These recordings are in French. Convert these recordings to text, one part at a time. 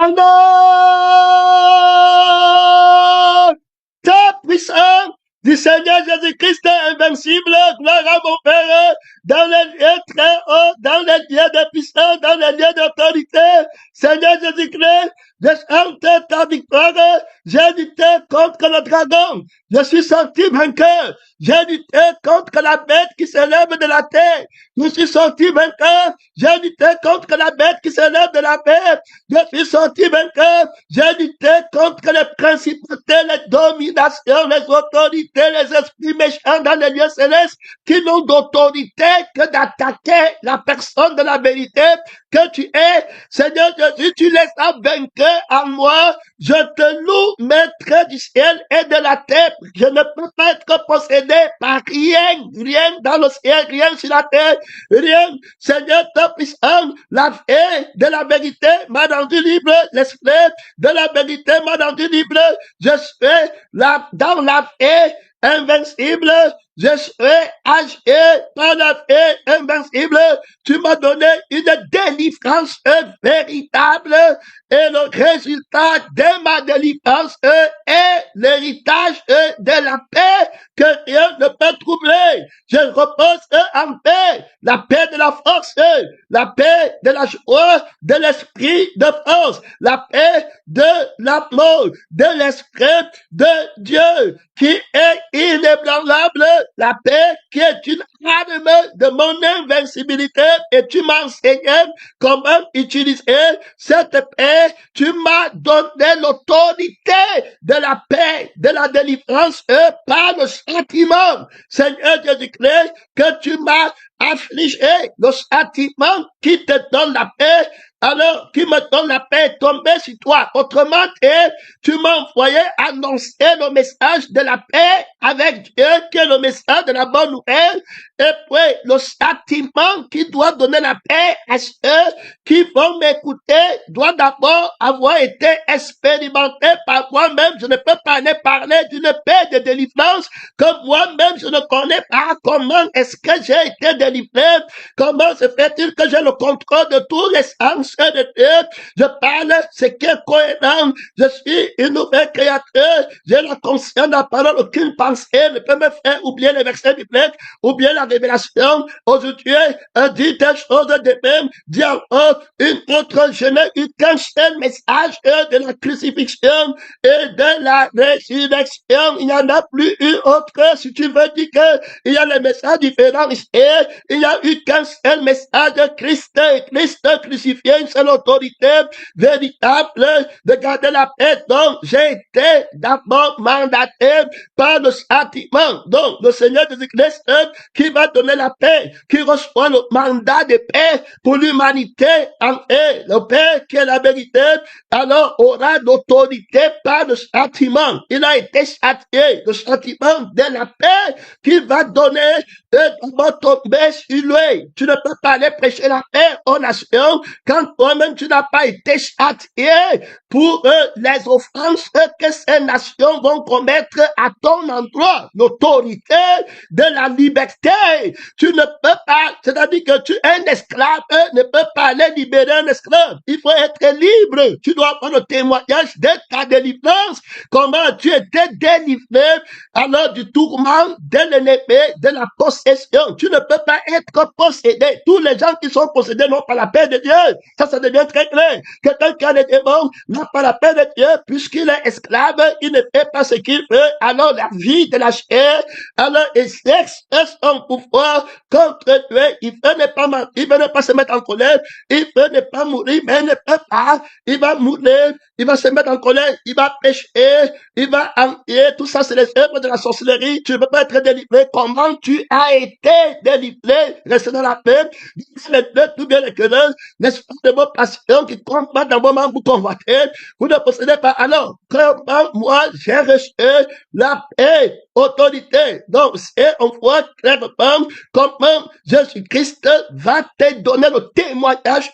Alors, ta puissance du Seigneur Jésus-Christ est invincible, gloire à mon Père, dans les lieux très hauts, dans les lieux de puissance, dans les lieux d'autorité. Seigneur Jésus-Christ, je chante ta victoire, j'ai lutté contre le dragon, je suis sorti vainqueur, j'ai lutté contre la bête qui s'élève de la terre, je suis sorti vainqueur, j'ai lutté contre la bête qui s'élève de la terre, je suis sorti vainqueur, j'ai lutté contre les principautés, les dominations, les autorités, les esprits méchants dans les lieux célestes qui n'ont d'autorité que d'attaquer la personne de la vérité que tu es. Seigneur Jésus, tu les as vaincus en moi. Je te loue, maître du ciel et de la terre. Je ne peux pas être possédé par rien, rien dans le ciel, rien sur la terre, rien. Seigneur, ta puissance, la paix de la vérité m'a rendu libre, l'esprit de la vérité m'a rendu libre. Je suis là dans la paix invincible. Je serai âgé par la paix invincible. Tu m'as donné une délivrance véritable et le résultat de ma délivrance est l'héritage de la paix que rien ne peut troubler. Je repose en paix, la paix de la force, la paix de la joie, de l'esprit de force, la paix de l'amour, de l'esprit de Dieu qui est inébranlable, la paix qui est une arme de mon invincibilité, et tu m'as enseigné comment utiliser cette paix. Tu m'as donné l'autorité de la paix, de la délivrance par le châtiment. Seigneur Jésus-Christ, que tu m'as affligé, le châtiment qui te donne la paix, alors qui me donne la paix est tombé sur toi. Autrement, tu m'as envoyé annoncer le message de la paix avec Dieu, qui est le message de la bonne nouvelle. Et puis, le châtiment qui doit donner la paix à ceux qui vont m'écouter doit d'abord avoir été expérimenté par moi-même. Je ne peux pas aller parler d'une paix de délivrance que moi-même je ne connais pas. Comment est-ce que j'ai été délivré? Comment se fait-il que j'ai le contrôle de tous les sens de Dieu? Je parle ce qui est cohérent. Je suis une nouvelle créature. J'ai la conscience de la parole. Aucune pensée ne peut me faire oublier les versets bibliques, oublier la révélation. Aujourd'hui, dit des choses de même. Dit encore une autre. Je n'ai eu qu'un seul message de la crucifixion et de la résurrection. Il n'y en a plus eu autre. Si tu veux dire qu'il y a les messages différents, et il n'y a eu qu'un seul message de Christ crucifié, une seule autorité véritable de garder la paix. Donc, j'ai été d'abord mandaté par le châtiment. Donc, le Seigneur Jésus-Christ qui va donner la paix, qui reçoit le mandat de paix pour l'humanité en paix, le paix qui est la vérité, alors aura l'autorité par le châtiment. Il a été châtié, le châtiment de la paix qui va donner d'abord tomber sur lui. Tu ne peux pas aller prêcher la paix aux nations quand toi-même tu n'as pas été châtié pour les offenses que ces nations vont commettre à ton endroit. L'autorité de la liberté. Tu ne peux pas, c'est-à-dire que tu es un esclave, ne peut pas aller libérer un esclave. Il faut être libre. Tu dois avoir le témoignage de ta délivrance. Comment tu étais délivré alors du tourment de l'ennemi, de la possession. Tu ne peux pas être possédé. Tous les gens qui sont possédés n'ont pas la paix de Dieu. Ça devient très clair. Quelqu'un qui a les démons n'a pas la paix de Dieu puisqu'il est esclave, il ne fait pas ce qu'il veut. Alors la vie de la chair, alors il exerce son pouvoir contre Dieu. Il veut ne pas mentir, il veut ne pas se mettre en colère, il veut ne pas mourir, mais il ne peut pas. Il va mourir, il va se mettre en colère, il va pécher, il va envier. Tout ça, c'est les œuvres de la sorcellerie. Tu ne peux pas être délivré. Comment tu as été délivré? Reste dans la paix. Les deux, tout bien les querelles, n'est-ce pas, de vos passions qui combattent dans vos membres vous convoitez. Vous ne possédez pas. Alors, comment moi, j'ai reçu la paix, autorité. Donc, c'est on voit clairement comment Jésus-Christ va te donner le témoignage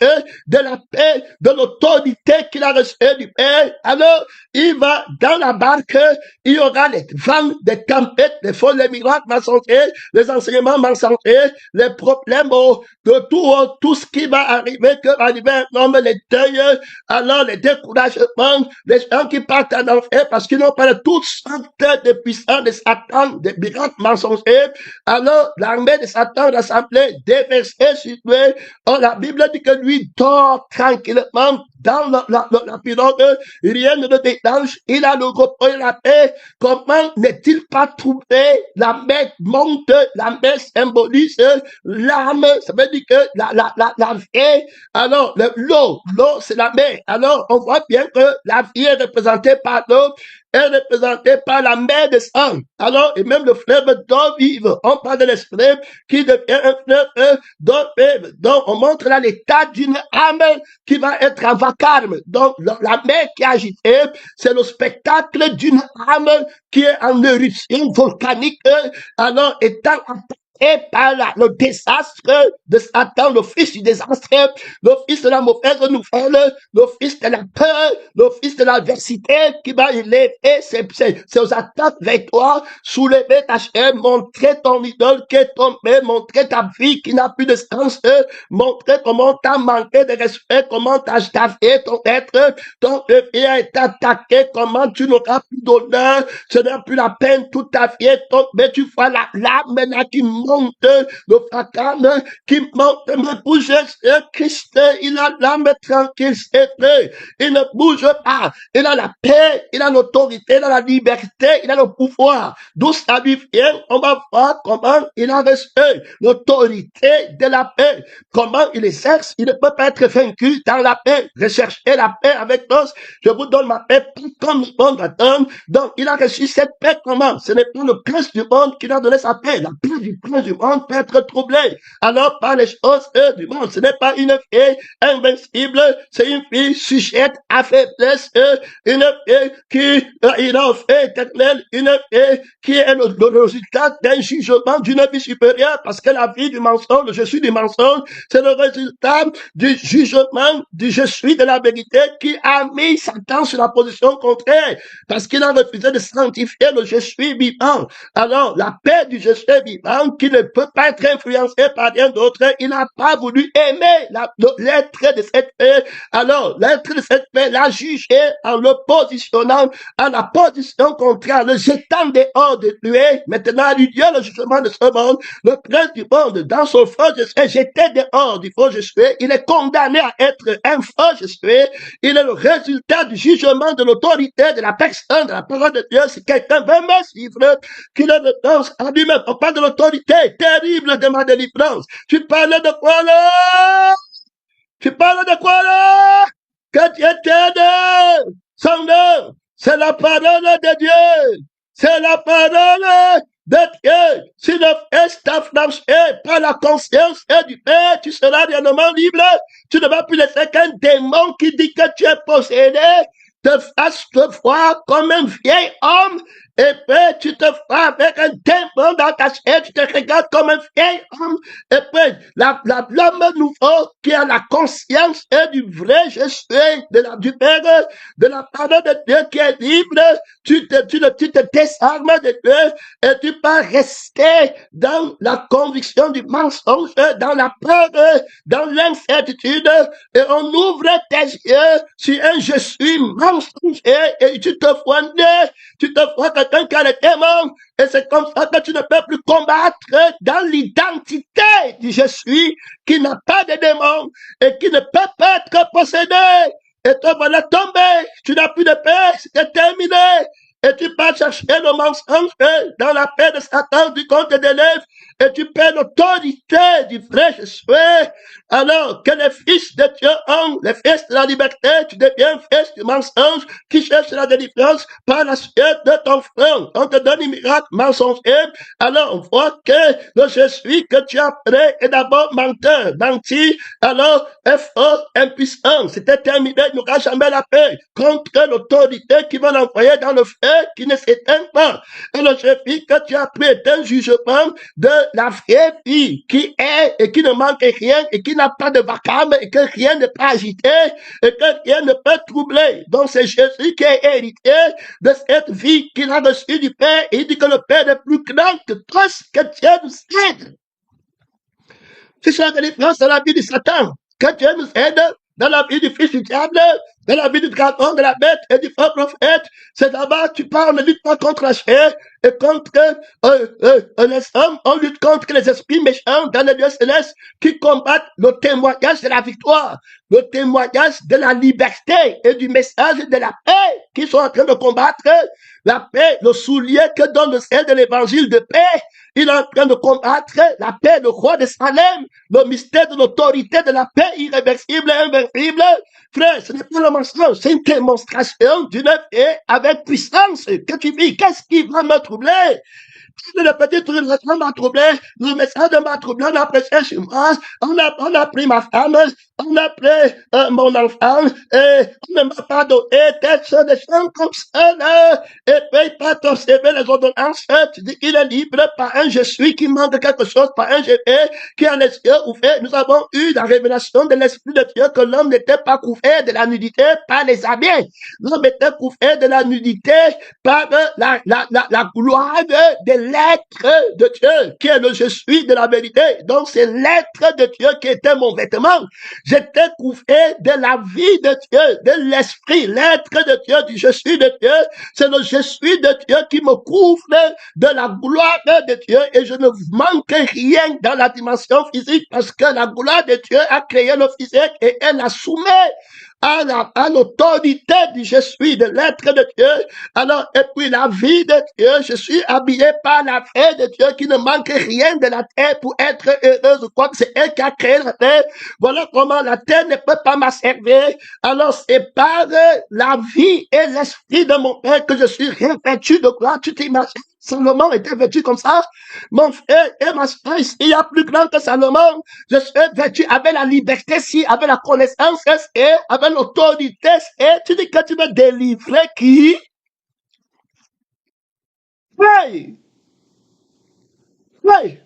de la paix, de l'autorité qu'il a reçue du paix, alors il va dans la barque, il y aura les vents, des tempêtes, des folles, les miracles mensongers, les enseignements mensongers, les problèmes de tout ce qui va arriver, que va arriver un homme, les deuils, alors les découragements, les gens qui partent en enfer parce qu'ils n'ont pas de toutes sortes de puissants de Satan, des miracles mensongers. Alors l'armée de Satan rassemblée, déversée sur lui. Oh, la Bible dit que lui dort tranquillement dans la pirogue, rien ne le dérange, il a le repos et la paix. Comment n'est-il pas trouvé? La mer monte, la mer symbolise l'âme, ça veut dire que la vie, alors l'eau c'est la mer. Alors on voit bien que la vie est représentée par l'eau, est représentée par la mer de sang. Alors, et même le fleuve d'eau vive, on parle de l'esprit qui devient un fleuve d'eau vive. Donc, on montre là l'état d'une âme qui va être en vacarme. Donc, la mer qui est agitée, c'est le spectacle d'une âme qui est en éruption volcanique, alors étant et par le désastre de Satan, le fils du désastre, le fils de la mauvaise nouvelle, le fils de la peur, le fils de l'adversité qui va élever ses attaques vers toi, soulever ta chair, montrer ton idole qui est tombée, montrer ta vie qui n'a plus de sens, montrer comment t'as manqué de respect, comment t'as fait ton être, ton vie a été attaqué, comment tu n'auras plus d'honneur, ce n'est plus la peine, toute ta vie est tombée, tu vois la lame là qui monte, le vacarme qui monte, mais bouge, Christ, il a l'âme tranquille, c'est vrai, il ne bouge pas, il a la paix, il a l'autorité, il a la liberté, il a le pouvoir, d'où ça lui vient, on va voir comment il a reçu l'autorité de la paix, comment il exerce, il ne peut pas être vaincu dans la paix, recherchez la paix avec nous, je vous donne ma paix, comme le monde attend, donc il a reçu cette paix, comment? Ce n'est pas le prince du monde qui a donné sa paix, la paix du prince du monde peut être troublée, alors par les choses du monde, ce n'est pas une fille invincible, c'est une fille sujette à faiblesse, une fille qui il a fait éternel, une fille qui est le résultat d'un jugement d'une vie supérieure, parce que la vie du mensonge, je suis du mensonge, c'est le résultat du jugement du je suis de la vérité qui a mis Satan sur la position contraire, parce qu'il a refusé de sanctifier le je suis vivant. Alors, la paix du je suis vivant, qui ne peut pas être influencé par rien d'autre, il n'a pas voulu aimer l'être de cette paix. Alors, l'être de cette paix l'a jugé en le positionnant à la position contraire, le jetant dehors de lui. Maintenant, il y a le jugement de ce monde. Le prince du monde, dans son faux je suis, jeté dehors du faux je suis. Il est condamné à être un faux je suis. Il est le résultat du jugement de l'autorité, de la personne, de la parole de Dieu. Si quelqu'un veut me suivre, qu'il le danse à lui-même. On parle de l'autorité terrible de ma délivrance. Tu parles de quoi là? Tu parles de quoi là? Que Dieu t'aide. Son nom, c'est la parole de Dieu. C'est la parole de Dieu. Si le est t'affranchit par la conscience et du Père, tu seras réellement libre. Tu ne vas plus laisser qu'un démon qui dit que tu es possédé te fasse te voir comme un vieil homme. Et puis, tu te vois avec un démon dans ta chair, tu te regardes comme un vieil homme. Et puis, l'homme nouveau qui a la conscience et du vrai je suis, du Père, de la parole de Dieu qui est libre, tu te désarmes de Dieu et tu peux rester dans la conviction du mensonge, dans la peur, dans l'incertitude, et on ouvre tes yeux sur un je suis mensonger et tu te vois né, tu te vois quelqu'un qui a le démon, et c'est comme ça que tu ne peux plus combattre dans l'identité du je suis, qui n'a pas de démon et qui ne peut pas être possédé. Et toi, voilà tombé, tu n'as plus de paix, c'est terminé. Et tu pars chercher le mensonge dans la paix de Satan du compte des lèvres, et tu perds l'autorité du vrai je suis. Alors que les fils de Dieu ont, les fils de la liberté, tu deviens fils du mensonge qui cherche la délivrance par la suite de ton front. On te donne un miracle mensonger. Alors on voit que le je suis que tu as pris est d'abord menteur, menti, alors est faux, impuissant. C'était terminé, il n'y aura jamais la paix contre l'autorité qui va l'envoyer dans le feu qui ne s'éteint pas. Et le je suis que tu as pris est un jugement de la vraie vie qui est et qui ne manque rien et qui n'a pas de vacarme et que rien ne peut agiter et que rien ne peut troubler. Donc c'est Jésus qui est hérité de cette vie qu'il a reçue du Père et il dit que le Père est plus grand que tout ce que Dieu nous aide. C'est ça la différence dans la vie de Satan. Que Dieu nous aide dans la vie du fils du diable, dans la vie du dragon, de la bête et du faux prophète. C'est d'abord, tu parles, on ne lutte pas contre la chair et contre les hommes, on lutte contre les esprits méchants dans les lieux célestes qui combattent le témoignage de la victoire, le témoignage de la liberté et du message de la paix qui sont en train de combattre la paix, le soulier que donne le ciel de l'évangile de paix. Il est en train de combattre la paix, le roi de Salem, le mystère de l'autorité de la paix irréversible et invincible. Frère, ce n'est pas le mensonge, c'est une démonstration d'une paix avec puissance que tu vis. Qu'est-ce qui va me troubler? Le petit truc m'a troublé, le message m'a troublé, on a prêché chez moi, on a pris ma femme, on a pris mon enfant, et on ne m'a pas donné des choses comme ça, là, et paye pas ton CV, les ordonnances, tu dis qu'il est libre par un je suis qui manque quelque chose, par un je vais, qui a les yeux ouverts. Nous avons eu la révélation de l'Esprit de Dieu que l'homme n'était pas couvert de la nudité par les habits. L'homme était couvert de la nudité par la gloire de l'être de Dieu, qui est le je suis de la vérité. Donc c'est l'être de Dieu qui était mon vêtement. J'étais couvert de la vie de Dieu, de l'esprit, l'être de Dieu, du je suis de Dieu. C'est le je suis de Dieu qui me couvre de la gloire de Dieu et je ne manque rien dans la dimension physique parce que la gloire de Dieu a créé le physique et elle la soumet à l'autorité du je suis, de l'être de Dieu. Alors, et puis la vie de Dieu, je suis habillé par la paix de Dieu qui ne manque rien de la terre pour être heureuse. Je crois que c'est elle qui a créé la terre. Voilà comment la terre ne peut pas m'asservir. Alors, c'est par la vie et l'esprit de mon Père que je suis revêtu de gloire. Tu t'imagines? Salomon était vêtu comme ça. Mon frère et ma soeur, il y a plus grand que Salomon. Je suis vêtu avec la liberté, si, avec la connaissance, et avec l'autorité, et tu dis que tu veux délivrer qui? Oui, oui.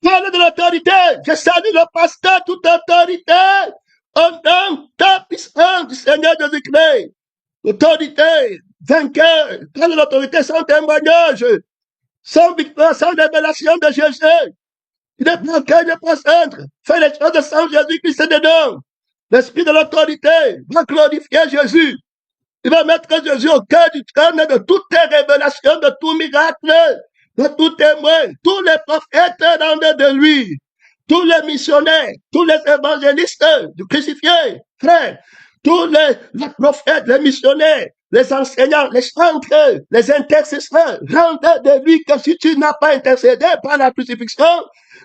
Parle de l'autorité. Je salue le pasteur, toute autorité. Au nom de puissance du Seigneur Jésus-Christ. L'autorité, vainqueur. Parle de l'autorité sans témoignage. Sans victoire, sans révélation de Jésus. Il n'est pas cœur, il n'est pas centre. Fais les choses sans Jésus-Christ dedans. L'esprit de l'autorité va glorifier Jésus. Il va mettre Jésus au cœur du trône de toutes les révélations, de tout miracle, de tout témoin. Tous les prophètes dans de lui. Tous les missionnaires, tous les évangélistes du crucifié, frère. Tous les prophètes, les missionnaires, les enseignants, les chantres, les intercesseurs, rendent de lui que si tu n'as pas intercédé par la crucifixion,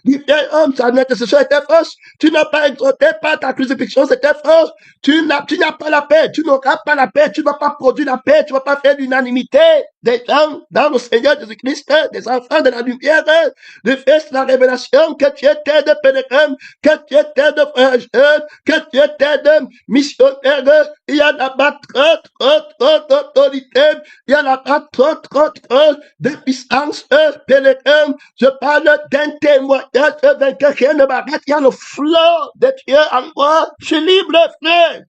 du vieil homme, sa intercession était fausse. Tu n'as pas exhorté par ta crucifixion, c'était fausse. Tu n'as pas la paix, tu n'auras pas la paix, tu ne vas pas produire la paix, tu ne vas pas faire l'unanimité des gens dans le Seigneur Jésus-Christ, des enfants de la lumière, du Fils de la révélation, que tu étais de pèlerin, que tu étais de frère, que tu étais de missionnaire. Il y en a pas trop d'autorité, il y en a pas trop de puissance, pèlerin. Je parle d'un témoignage vainqueur, rien ne m'arrête. Il y a le flot de Dieu en moi. Je suis libre, frère.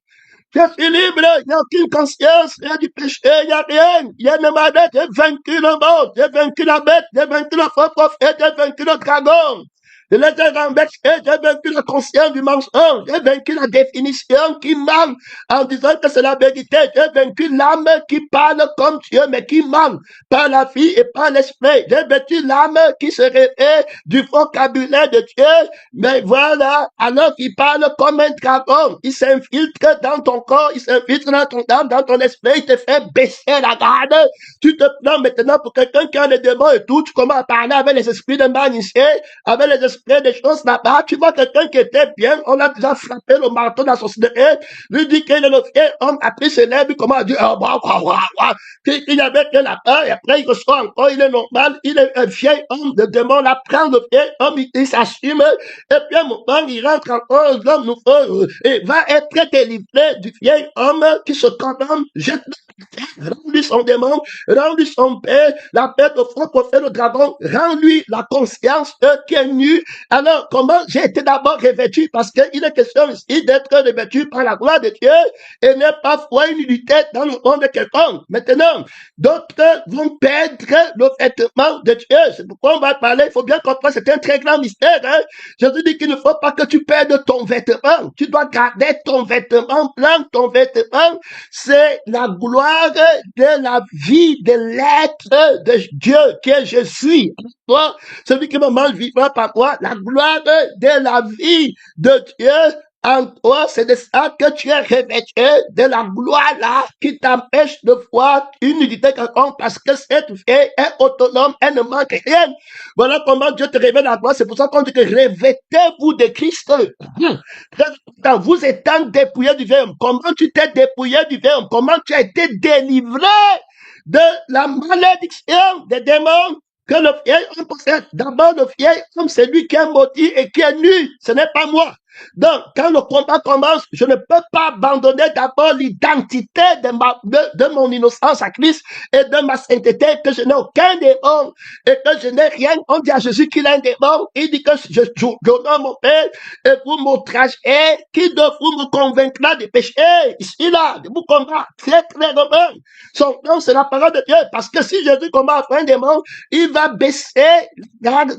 Je suis libre. Il n'y a aucune conscience. Il y a du péché. Il n'y a rien. Il y a ne m'arrête. J'ai vaincu le monde. J'ai vaincu la bête. J'ai vaincu le faux prophète. J'ai vaincu le dragon. Je les ai renversés, j'ai vaincu la conscience du mensonge, j'ai vaincu la définition qui ment en disant que c'est la vérité, j'ai vaincu l'âme qui parle comme Dieu mais qui ment par la vie et par l'esprit, j'ai vaincu l'âme qui se réveille du vocabulaire de Dieu, mais voilà, alors qu'il parle comme un dragon, il s'infiltre dans ton corps, il s'infiltre dans ton âme, dans ton esprit, il te fait baisser la garde, tu te prends maintenant pour quelqu'un qui a les démons et tout, tu commences à parler avec les esprits de magicien, avec les esprits des choses là-bas, tu vois quelqu'un qui était bien, on a déjà frappé le marteau dans son cigarette, lui dit qu'il est le vieil homme, après se lève, il commence à dire, il y avait que là-bas, et après il reçoit encore, il est normal, il est un vieil homme, le démon là prend le vieil homme, il s'assume, et puis à un moment, il rentre encore, l'homme nouveau, et va être délivré du vieil homme qui se condamne, jette rends-lui son démon, rends-lui son père, la bête au front pour faire le dragon, rends-lui la conscience qui est nue. Alors, comment j'ai été d'abord revêtu? Parce qu'il est question ici d'être revêtu par la gloire de Dieu et n'est pas foi une unité dans le monde de quelqu'un. Maintenant, d'autres vont perdre le vêtement de Dieu. C'est pourquoi on va parler, il faut bien comprendre, c'est un très grand mystère. Hein? Jésus dit qu'il ne faut pas que tu perdes ton vêtement. Tu dois garder ton vêtement blanc, ton vêtement, c'est la gloire de la vie de l'être de Dieu qui est je suis. Toi, celui qui me mange vivra par moi, la gloire de la vie de Dieu en toi, c'est de ça que tu es revêtu, de la gloire là qui t'empêche de voir une unité quelconque parce que cette vie est autonome, elle ne manque rien. Voilà comment Dieu te révèle la gloire. C'est pour ça qu'on dit que revêtez-vous de Christ. Vous étant dépouillé du verbe, comment tu t'es dépouillé du verbe, comment tu as été délivré de la malédiction des démons que le vieil homme possède. D'abord, le vieil homme, c'est lui qui est maudit et qui est nu. Ce n'est pas moi. Donc, quand le combat commence, je ne peux pas abandonner d'abord l'identité de mon innocence à Christ et de ma sainteté, que je n'ai aucun démon et que je n'ai rien. On dit à Jésus qu'il a un démon. Il dit que je donne mon Père et vous m'outragez. Qui de vous me convaincra de péché? Ici, là, de vous combattre. Très clairement. Son nom, c'est la parole de Dieu. Parce que si Jésus combat un démon, il va baisser, garde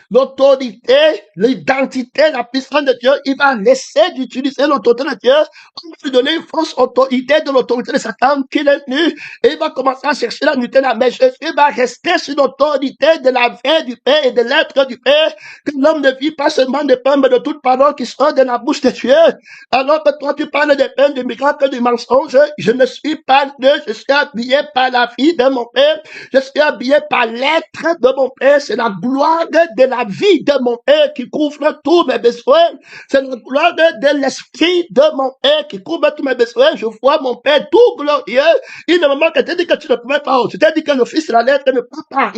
l'autorité, l'identité, la puissance de Dieu. Il va laisser d'utiliser l'autorité de Dieu. On va lui donner une fausse autorité de l'autorité de Satan qu'il est nu. Et il va commencer à chercher la nuité là. Mais Jésus va rester sur l'autorité de la vie du Père et de l'être du Père. Que l'homme ne vit pas seulement de pain, mais de toute parole qui sort de la bouche de Dieu. Alors que toi, tu parles de pain, du miracle, du mensonge. Je ne suis pas Dieu. Je suis habillé par la vie de mon Père. Je suis habillé par l'être de mon Père. C'est la gloire de la vie de mon Père qui couvre tous mes besoins. C'est la gloire de l'esprit de mon Père qui couvre tous mes besoins. Je vois mon Père tout glorieux. Il ne me manque, je t'ai dit que tu ne pouvais pas. Je t'ai dit que le Fils de la lettre ne peut pas.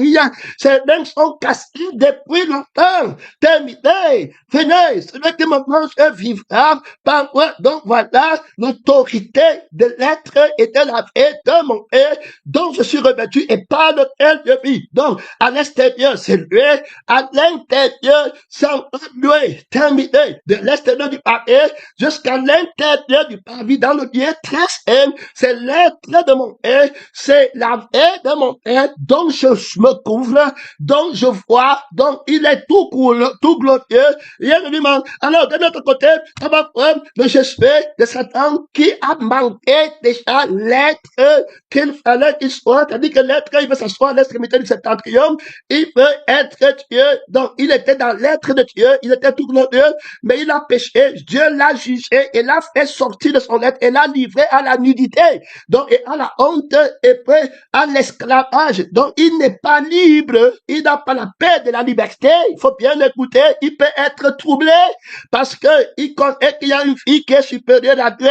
Ces mêmes sont cassés depuis longtemps. Terminé. Venez. Celui qui me mange vivra par moi. Donc voilà l'autorité de l'être et de la vie de mon Père dont je suis revêtu et par lequel je vis. Donc, à l'extérieur, c'est lui. À l'intérieur, c'est lui. Terminé. De l'extérieur du pavé jusqu'à l'intérieur du pavé, dans le lieu très saint, c'est l'être de mon Père, c'est la vie de mon Père dont je me couvre, dont je vois, dont il est tout cool, tout glorieux, rien ne lui manque. Alors, de notre côté, on va prendre le suspect de Satan qui a manqué déjà l'être qu'il fallait qu'il soit, c'est-à-dire que l'être, il veut s'asseoir à l'extrémité du septentrion, il veut être Dieu, donc il était dans l'être de Dieu, il était tout glorieux, mais il a péché, Dieu l'a jugé et l'a fait sortir de son être et l'a livré à la nudité, donc et à la honte et puis à l'esclavage. Donc il n'est pas libre, il n'a pas la paix de la liberté, il faut bien l'écouter, il peut être troublé parce que il connaît qu'il y a une fille qui est supérieure à Dieu,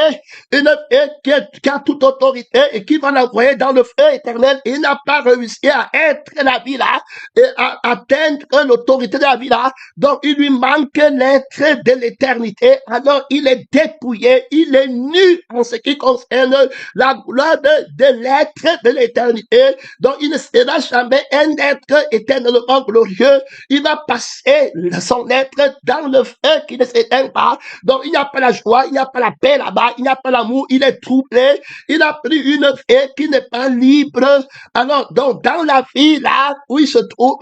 une fille qui a toute autorité et qui va l'envoyer dans le feu éternel. Il n'a pas réussi à être la vie là et à atteindre l'autorité de la vie là, donc il lui manque l'être de l'éternité, alors il est dépouillé, il est nu en ce qui concerne la gloire de l'être de l'éternité, donc il ne sera jamais un être éternellement glorieux, il va passer son être dans le feu qui ne s'éteint pas, donc il n'y a pas la joie, il n'y a pas la paix là-bas, il n'y a pas l'amour, il est troublé, il a pris une vie qui n'est pas libre, alors donc dans la vie là où il se trouve,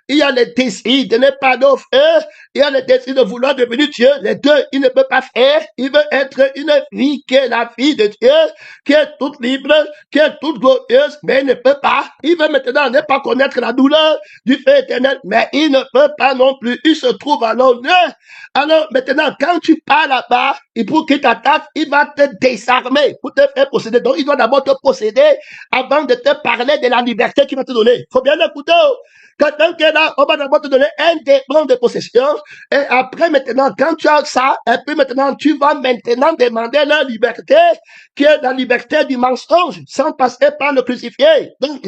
il y a le désir de ne pas de feu, il y a le désir de vouloir devenir Dieu. Les deux, il ne peut pas faire. Il veut être une vie qui est la vie de Dieu, qui est toute libre, qui est toute glorieuse, mais il ne peut pas. Il veut maintenant ne pas connaître la douleur du feu éternel, mais il ne peut pas non plus. Il se trouve à l'honneur. Alors maintenant, quand tu pars là-bas, et pour qu'il t'attaque, il va te désarmer pour te faire posséder. Donc, il doit d'abord te posséder avant de te parler de la liberté qu'il va te donner. Il faut bien l'écouter. Quelqu'un qui est là, on va d'abord te donner un démon de possession. Et après, maintenant, quand tu as ça, et puis maintenant, tu vas maintenant demander leur liberté, qui est la liberté du mensonge, sans passer par le crucifié. Donc,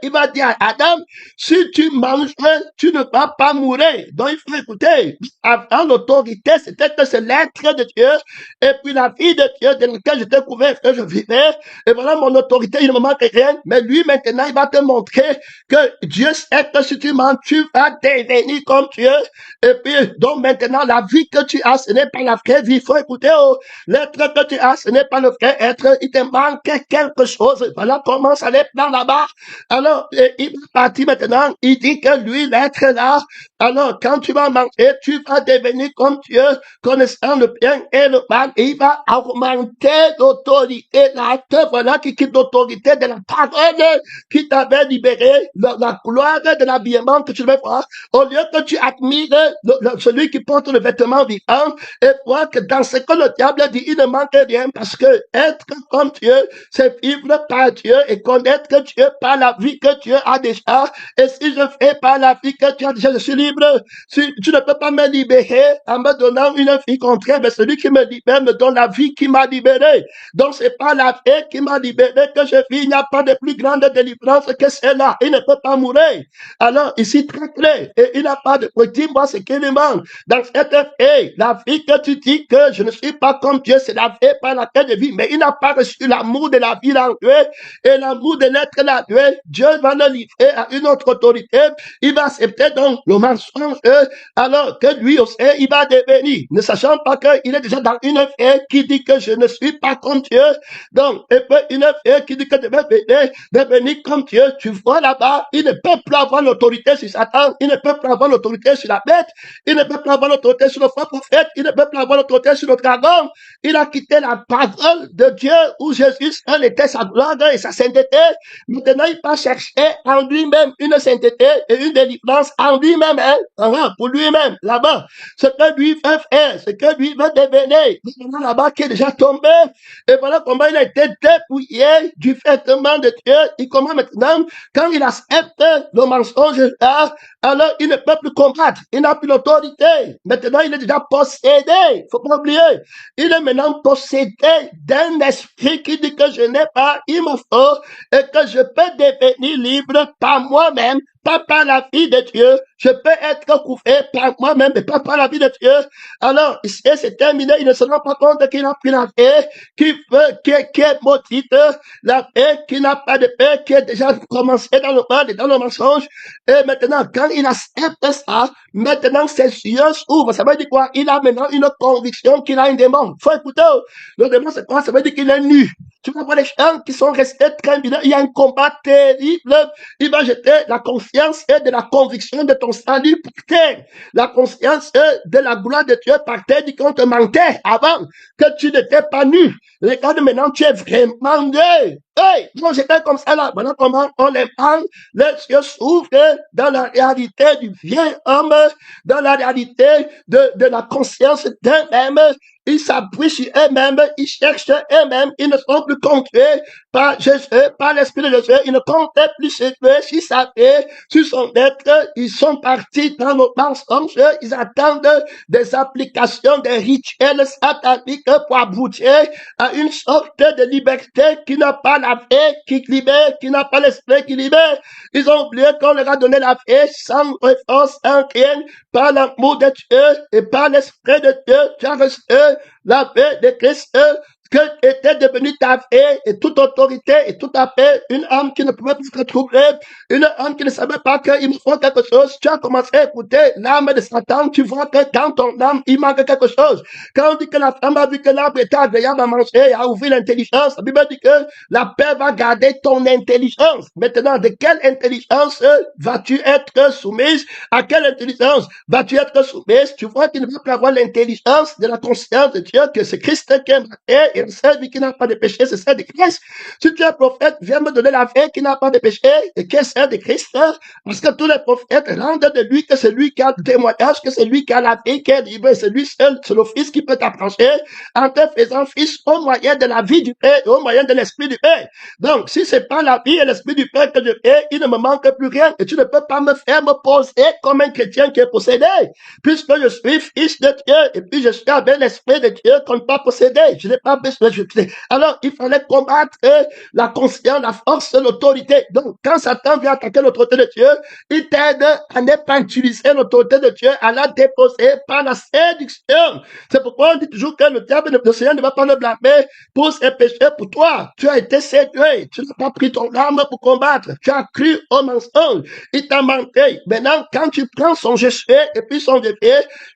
il va dire à Adam, si tu manges, tu ne vas pas mourir. Donc, il faut écouter. Avant, l'autorité, c'était que c'est l'être de Dieu, et puis la vie de Dieu dans laquelle je découvert que je vivais. Et voilà mon autorité, il ne me manque rien. Mais lui, maintenant, il va te montrer que Dieu sait que si tu manges, tu vas devenir comme Dieu. Et puis, donc maintenant, la vie que tu as, ce n'est pas la vraie vie. Il faut écouter, oh, l'être que tu as, ce n'est pas le vrai être. Il te manque quelque chose. Voilà comment ça les plans là-bas. Alors, il est parti maintenant. Il dit que lui, l'être là, alors quand tu vas manger, tu vas devenir comme Dieu, connaissant le bien et le mal. Et il va augmenter l'autorité. L'acte, voilà, qui quitte l'autorité de la parole qui t'avait libéré, la gloire de l'habillement que tu devais voir. Au lieu que tu admires celui qui porte le vêtement vivant, et vois que dans ce que le diable dit, il ne manque rien, parce que être comme Dieu, c'est vivre par Dieu et connaître Dieu par la vie que Dieu a déjà. Et si je fais par la vie que tu as déjà, je suis libre. Si tu ne peux pas me libérer en me donnant une vie contraire, mais celui qui me libère me donne la vie qui m'a libéré. Donc c'est pas la vie qui m'a libéré que je vis. Il n'y a pas de plus grande délivrance que celle-là. Il ne peut pas mourir. Alors ici très clair, et il n'a pas de... Dis-moi ce qu'il lui manque. Dans cette vie, la vie que tu dis que je ne suis pas comme Dieu, c'est la vie par laquelle je vis. Mais il n'a pas reçu l'amour de la vie en Dieu et l'amour de l'être là Dieu. Dieu va le livrer à une autre autorité. Il va accepter donc le mensonge, alors que lui aussi, il va devenir, ne sachant pas qu'il est déjà dans une vie qui dit que je ne suis pas comme Dieu. Donc, et puis une vie qui dit que je vais devenir comme Dieu. Tu vois là-bas, il ne peut plus avoir l'autorité sur Satan, il ne peut plus avoir l'autorité sur la bête, il ne peut plus avoir l'autorité sur le faux prophète, il ne peut plus avoir l'autorité sur le dragon. Il a quitté la parole de Dieu où Jésus seul était sa gloire et sa sainteté. Maintenant, il va chercher en lui-même une sainteté et une délivrance en lui-même, pour lui-même, là-bas. Ce que lui veut faire, ce que lui veut devenir. Maintenant, là-bas, qui est déjà tombé. Et voilà comment il a été dépouillé du vêtement de Dieu. Et comment maintenant, quand il accepte le mensonge là, alors il ne peut plus combattre. Il n'a plus l'autorité. Maintenant, il est déjà possédé. Il faut pas oublier. Il est maintenant possédé d'un esprit qui dit que je n'ai pas, il me faut, et que je peux devenir libre par moi-même, pas par la vie de Dieu. Je peux être couvert par moi-même, mais pas par la vie de Dieu. Alors, ici, c'est terminé. Il ne se rend pas compte qu'il a pris la paix, qui est maudite, la paix qui n'a pas de paix, qui est déjà commencé dans le mal et dans le mensonge. Et maintenant, quand il accepte ça, maintenant ses yeux s'ouvrent. Ça veut dire quoi? Il a maintenant une conviction qu'il a un démon. Faut écouter. Le démon, c'est quoi? Ça veut dire qu'il est nu. Tu vas voir les gens qui sont restés tranquilles. Il y a un combat terrible. Il va jeter la confiance et de la conviction de ton salut par terre. La conscience de la gloire de Dieu par terre dit qu'on te mentait avant, que tu n'étais pas nu. Regarde maintenant, tu es vraiment nu. Hey, moi j'étais comme ça là. Voilà comment on les parle. Les yeux s'ouvrent dans la réalité du vieil homme, dans la réalité de la conscience d'eux-mêmes. Ils s'appuient sur eux-mêmes, ils cherchent eux-mêmes, ils ne sont plus contrôlés par Jésus, par l'Esprit de Jésus, ils ne comptent plus sur Dieu, s'ils savaient, sur son être, ils sont partis dans nos mensonges, ils attendent des applications, des rituels sataniques pour aboutir à une sorte de liberté qui n'a pas la vie qui libère, qui n'a pas l'Esprit qui libère. Ils ont oublié qu'on leur a donné la vie sans force, sans rien, par l'amour de Dieu et par l'Esprit de Dieu, tu as reçu la paix de Christ, que était devenue ta paix et toute autorité et toute ta paix, une âme qui ne pouvait plus se trouver, une âme qui ne savait pas qu'il me faut quelque chose. Tu as commencé à écouter l'âme de Satan, tu vois que dans ton âme, il manque quelque chose. Quand on dit que la femme a vu que l'arbre était agréable à manger et a ouvert l'intelligence, la Bible dit que la paix va garder ton intelligence. Maintenant, de quelle intelligence vas-tu être soumise? À quelle intelligence vas-tu être soumise? Tu vois qu'il ne va plus avoir l'intelligence de la conscience de Dieu, que c'est Christ qui est et la seule vie qui n'a pas de péché, c'est celle de Christ. Si tu es prophète, viens me donner la vie qui n'a pas de péché et qui est celle de Christ. Parce que tous les prophètes rendent de lui que c'est lui qui a le témoignage, que c'est lui qui a la vie, qui est libre, c'est lui seul, c'est le Fils qui peut t'approcher en te faisant fils au moyen de la vie du Père et au moyen de l'Esprit du Père. Donc, si c'est pas la vie et l'Esprit du Père que je fais, il ne me manque plus rien et tu ne peux pas me faire me poser comme un chrétien qui est possédé. Puisque je suis fils de Dieu et puis je suis avec l'Esprit de Dieu qu'on ne peut pas posséder. Je n'ai pas besoin de... Alors, il fallait combattre la conscience, la force, l'autorité. Donc, quand Satan vient attaquer l'autorité de Dieu, il t'aide à ne pas utiliser l'autorité de Dieu, à la déposer par la séduction. C'est pourquoi on dit toujours que le diable, le Seigneur ne va pas le blâmer pour ses péchés pour toi. Tu as été séduit. Tu n'as pas pris ton arme pour combattre. Tu as cru au mensonge. Il t'a manqué. Maintenant, quand tu prends son Jésus et puis son bébé,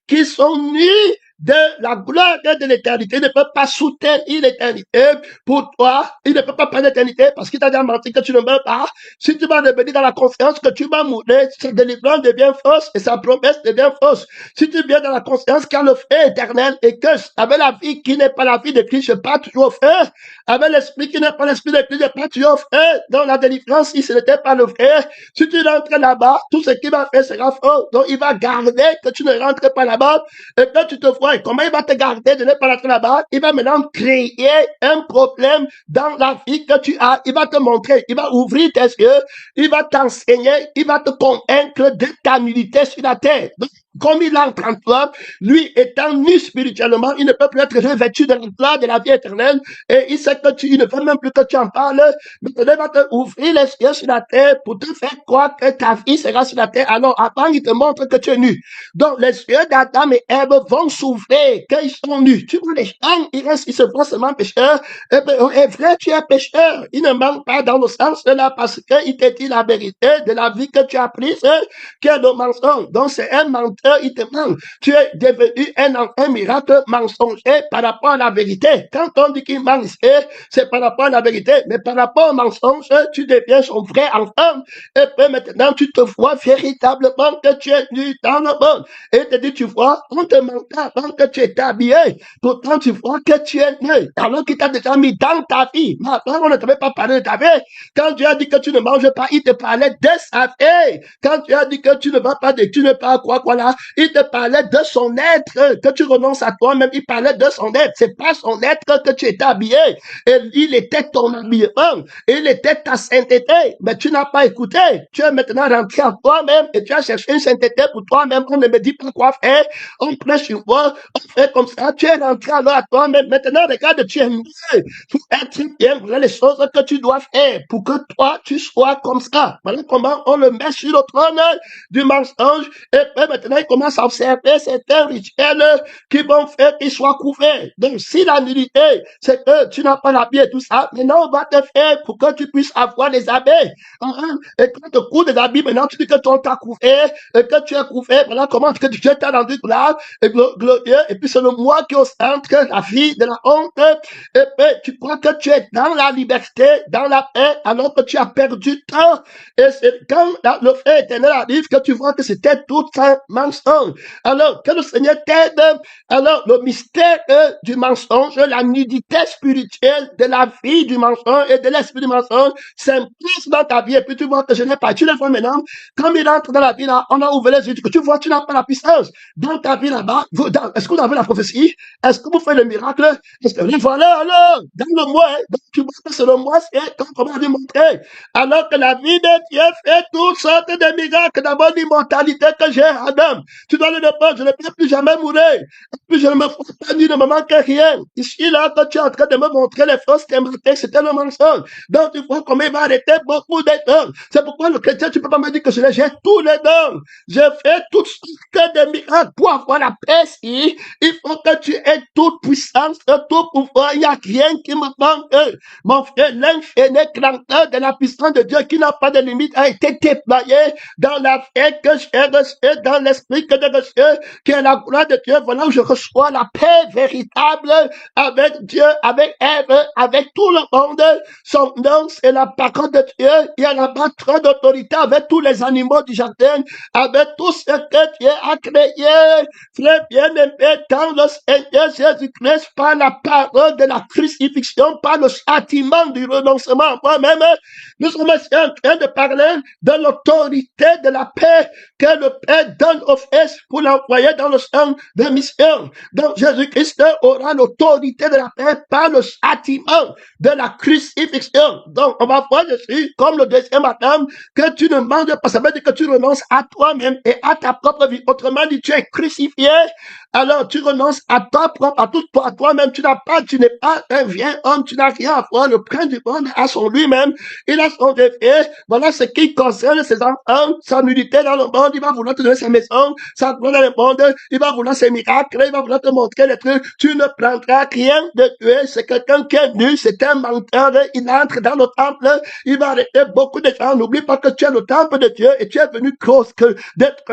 qui sont nus de la gloire de l'éternité, il ne peut pas soutenir l'éternité pour toi. Il ne peut pas prendre l'éternité parce qu'il t'a déjà menti que tu ne meurs pas. Si tu vas revenir dans la conscience que tu vas mourir, sa délivrance devient fausse et sa promesse devient fausse. Si tu viens dans la conscience qu'il y a le feu éternel et que avec la vie qui n'est pas la vie de Christ, je pars toujours au feu. Avec l'esprit qui n'est pas l'esprit de Christ, je pars toujours au feu. Dans la délivrance, si ce n'était pas le feu, si tu rentres là-bas, tout ce qu'il va faire sera faux. Donc il va garder que tu ne rentres pas là-bas et que tu te vois. Et comment il va te garder de ne pas rentrer là-bas? Il va maintenant créer un problème dans la vie que tu as. Il va te montrer, il va ouvrir tes yeux, il va t'enseigner, il va te convaincre de ta nullité sur la terre. Donc, comme il entre en toi, lui étant nu spirituellement, il ne peut plus être revêtu de la gloire de la vie éternelle et il sait que il ne veut même plus que tu en parles. Maintenant, il va te ouvrir les yeux sur la terre pour te faire croire que ta vie sera sur la terre. Alors, avant, il te montre que tu es nu. Donc, les yeux d'Adam et Ève vont s'ouvrir, qu'ils sont nus. Tu vois les gens, ils se voient seulement pécheurs. Et vrai, tu es pécheur. Il ne manque pas dans le sens de là parce qu'il te dit la vérité de la vie que tu as prise, qui est le mensonge. Donc, c'est un menteur, il te ment. Tu es devenu un miracle mensonger par rapport à la vérité. Quand on dit qu'il ment, c'est par rapport à la vérité. Mais par rapport au mensonge, tu deviens son vrai enfant. Et puis maintenant, tu te vois véritablement que tu es nu dans le monde. Et il te dit, tu vois, on te mentait avant que tu étais habillé. Pourtant, tu vois que tu es né. Alors qu'il t'a déjà mis dans ta vie. Maintenant, on ne t'avait pas parlé de ta vie. Quand tu as dit que tu ne manges pas, il te parlait de sa vie. Quand tu as dit que tu ne vas pas, tu ne pas quoi là, il te parlait de son être, que tu renonces à toi-même, il parlait de son être. C'est pas son être que tu étais habillé. Et il était ton habillement. Il était ta sainteté. Mais tu n'as pas écouté. Tu es maintenant rentré en toi-même et tu as cherché une sainteté pour toi-même. On ne me dit pas quoi faire. On prêche sur moi. On fait comme ça. Tu es rentré alors à toi-même. Maintenant, regarde, tu es mieux. Pour être bien, voilà les choses que tu dois faire pour que toi, tu sois comme ça. Voilà comment on le met sur le trône du mensonge. Et puis maintenant, il commence à observer certains rituels qui vont faire qu'il soit couvert. Donc, si la nullité, c'est que tu n'as pas l'habit et tout ça, maintenant, on va te faire pour que tu puisses avoir les habits. Et quand tu cours des habits, maintenant, tu dis que ton t'a couvert, et que tu es couvert, voilà comment que Dieu t'a rendu gloire, et glorieux, et puis c'est le moi qui est au centre, la vie de la honte, et puis tu crois que tu es dans la liberté, dans la paix, alors que tu as perdu temps, et c'est quand le fait éternel arrive que tu vois que c'était tout un mensonge. Alors, que le Seigneur t'aide, alors le mystère du mensonge, la nudité spirituelle de la vie du mensonge et de l'esprit du mensonge s'impose dans ta vie, et puis tu vois que je n'ai pas, tu le vois maintenant, quand il entre dans la vie là, on a ouvert les yeux, que tu vois, tu n'as pas la puissance. Dans ta vie là-bas, est-ce que vous avez la prophétie? Est-ce que vous faites le miracle? Est-ce que voilà, alors, dans le moi, donc tu vois que c'est le moi, c'est comme on a démontré. Alors que la vie de Dieu fait toutes sortes de miracles, d'abord l'immortalité que j'ai, Adam. Tu dois le répondre, je ne peux plus jamais mourir. Puis je ne me fous pas ni ne me manque rien. Ici, là, quand tu es en train de me montrer les fausses témoignages, c'était le mensonge. Donc, tu vois comment il va arrêter beaucoup de dons. C'est pourquoi le chrétien, tu ne peux pas me dire que j'ai tous les dons. J'ai fait toutes sortes de miracles pour avoir la paix ici. Il faut que tu aies toute puissance, tout pouvoir. Il n'y a rien qui me manque. Mon frère, l'infini grandeur de la puissance de Dieu qui n'a pas de limite a été déployé dans la fête que j'ai reçue dans l'esprit Saint-Esprit que de cieux, qui est la gloire de Dieu. Voilà où je reçois la paix véritable avec Dieu, avec Ève, avec tout le monde. Son nom, c'est la parole de Dieu. Il y a la battre d'autorité avec tous les animaux du jardin, avec tout ce que Dieu a créé. Frère bien-aimé, dans le Seigneur Jésus-Christ, par la parole de la crucifixion, par le châtiment du renoncement. Moi-même, nous sommes en train de parler de l'autorité de la paix que le Père donne au Fils pour l'envoyer dans le champ de mission. Donc Jésus-Christ aura l'autorité de la paix par le châtiment de la crucifixion. Donc on va voir dessus, comme le deuxième Adam, que tu ne manges pas. Ça veut dire que tu renonces à toi-même et à ta propre vie. Autrement dit, tu es crucifié. Alors tu renonces à toi propre, à toi-même. Tu n'es pas un vieux homme, tu n'as rien à voir. Le prince du monde a son lui-même. Il a son défi. Voilà ce qui concerne ses enfants, sa nudité dans le monde. Il va vouloir te donner sa maison, sa gloire dans le monde. Il va vouloir ses miracles. Il va vouloir te montrer les trucs. Tu ne prendras rien de Dieu. C'est quelqu'un qui est nu. C'est un menteur. Il entre dans le temple. Il va arrêter beaucoup de gens. N'oublie pas que tu es le temple de Dieu et tu es venu d'être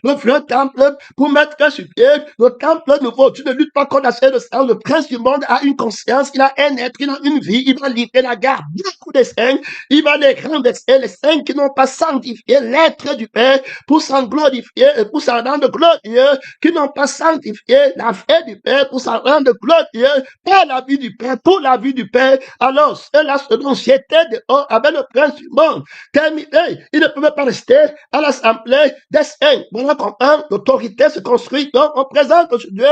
le vrai temple pour mettre sur pied le temple nouveau. Tu ne luttes pas contre la chair de sang. Le prince du monde a une conscience. Il a un être. Il a une vie. Il va livrer la garde. Beaucoup de saints. Il va les renverser, les saints qui n'ont pas sanctifié l'être du Père pour s'en glorifier et pour s'en rendre glorieux, qui n'ont pas sanctifié la fête du Père pour s'en rendre glorieux par la vie du Père, pour la vie du Père. Alors, ceux-là, ce dont j'étais dehors avec le prince du monde, terminé, ils ne pouvaient pas rester à l'assemblée des saints. Voilà comment l'autorité se construit. Donc, on présente aujourd'hui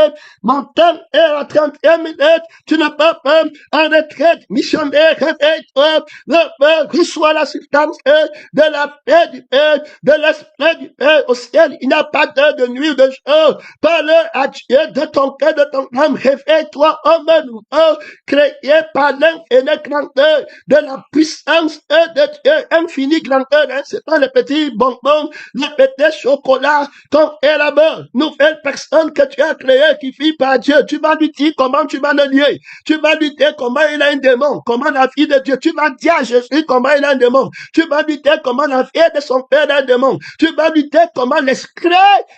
mon temps est à 31 minutes. Tu n'as pas peur en retraite, missionnaire, réveille-toi. Le Père reçoit la substance de la paix du Père, de l'esprit du Père au ciel. Il n'y a pas d'heure de nuit ou de jour. Parle à Dieu de ton cœur, de ton âme. Réveille-toi, homme nouveau, créé par l'infinie grandeur de la puissance de Dieu. Infinie grandeur, hein? C'est pas les petits bonbons, les petits chocolats qu'on est là-bas. Nouvelle personne que tu as créée qui vit par Dieu. Tu vas lui dire comment tu vas le lier. Tu vas lui dire comment il a un démon, comment la fille de Dieu. Tu vas dire à Jésus comment il a un démon. Tu vas lui dire comment la fille de son père a un démon. Tu vas lui dire comment l'esprit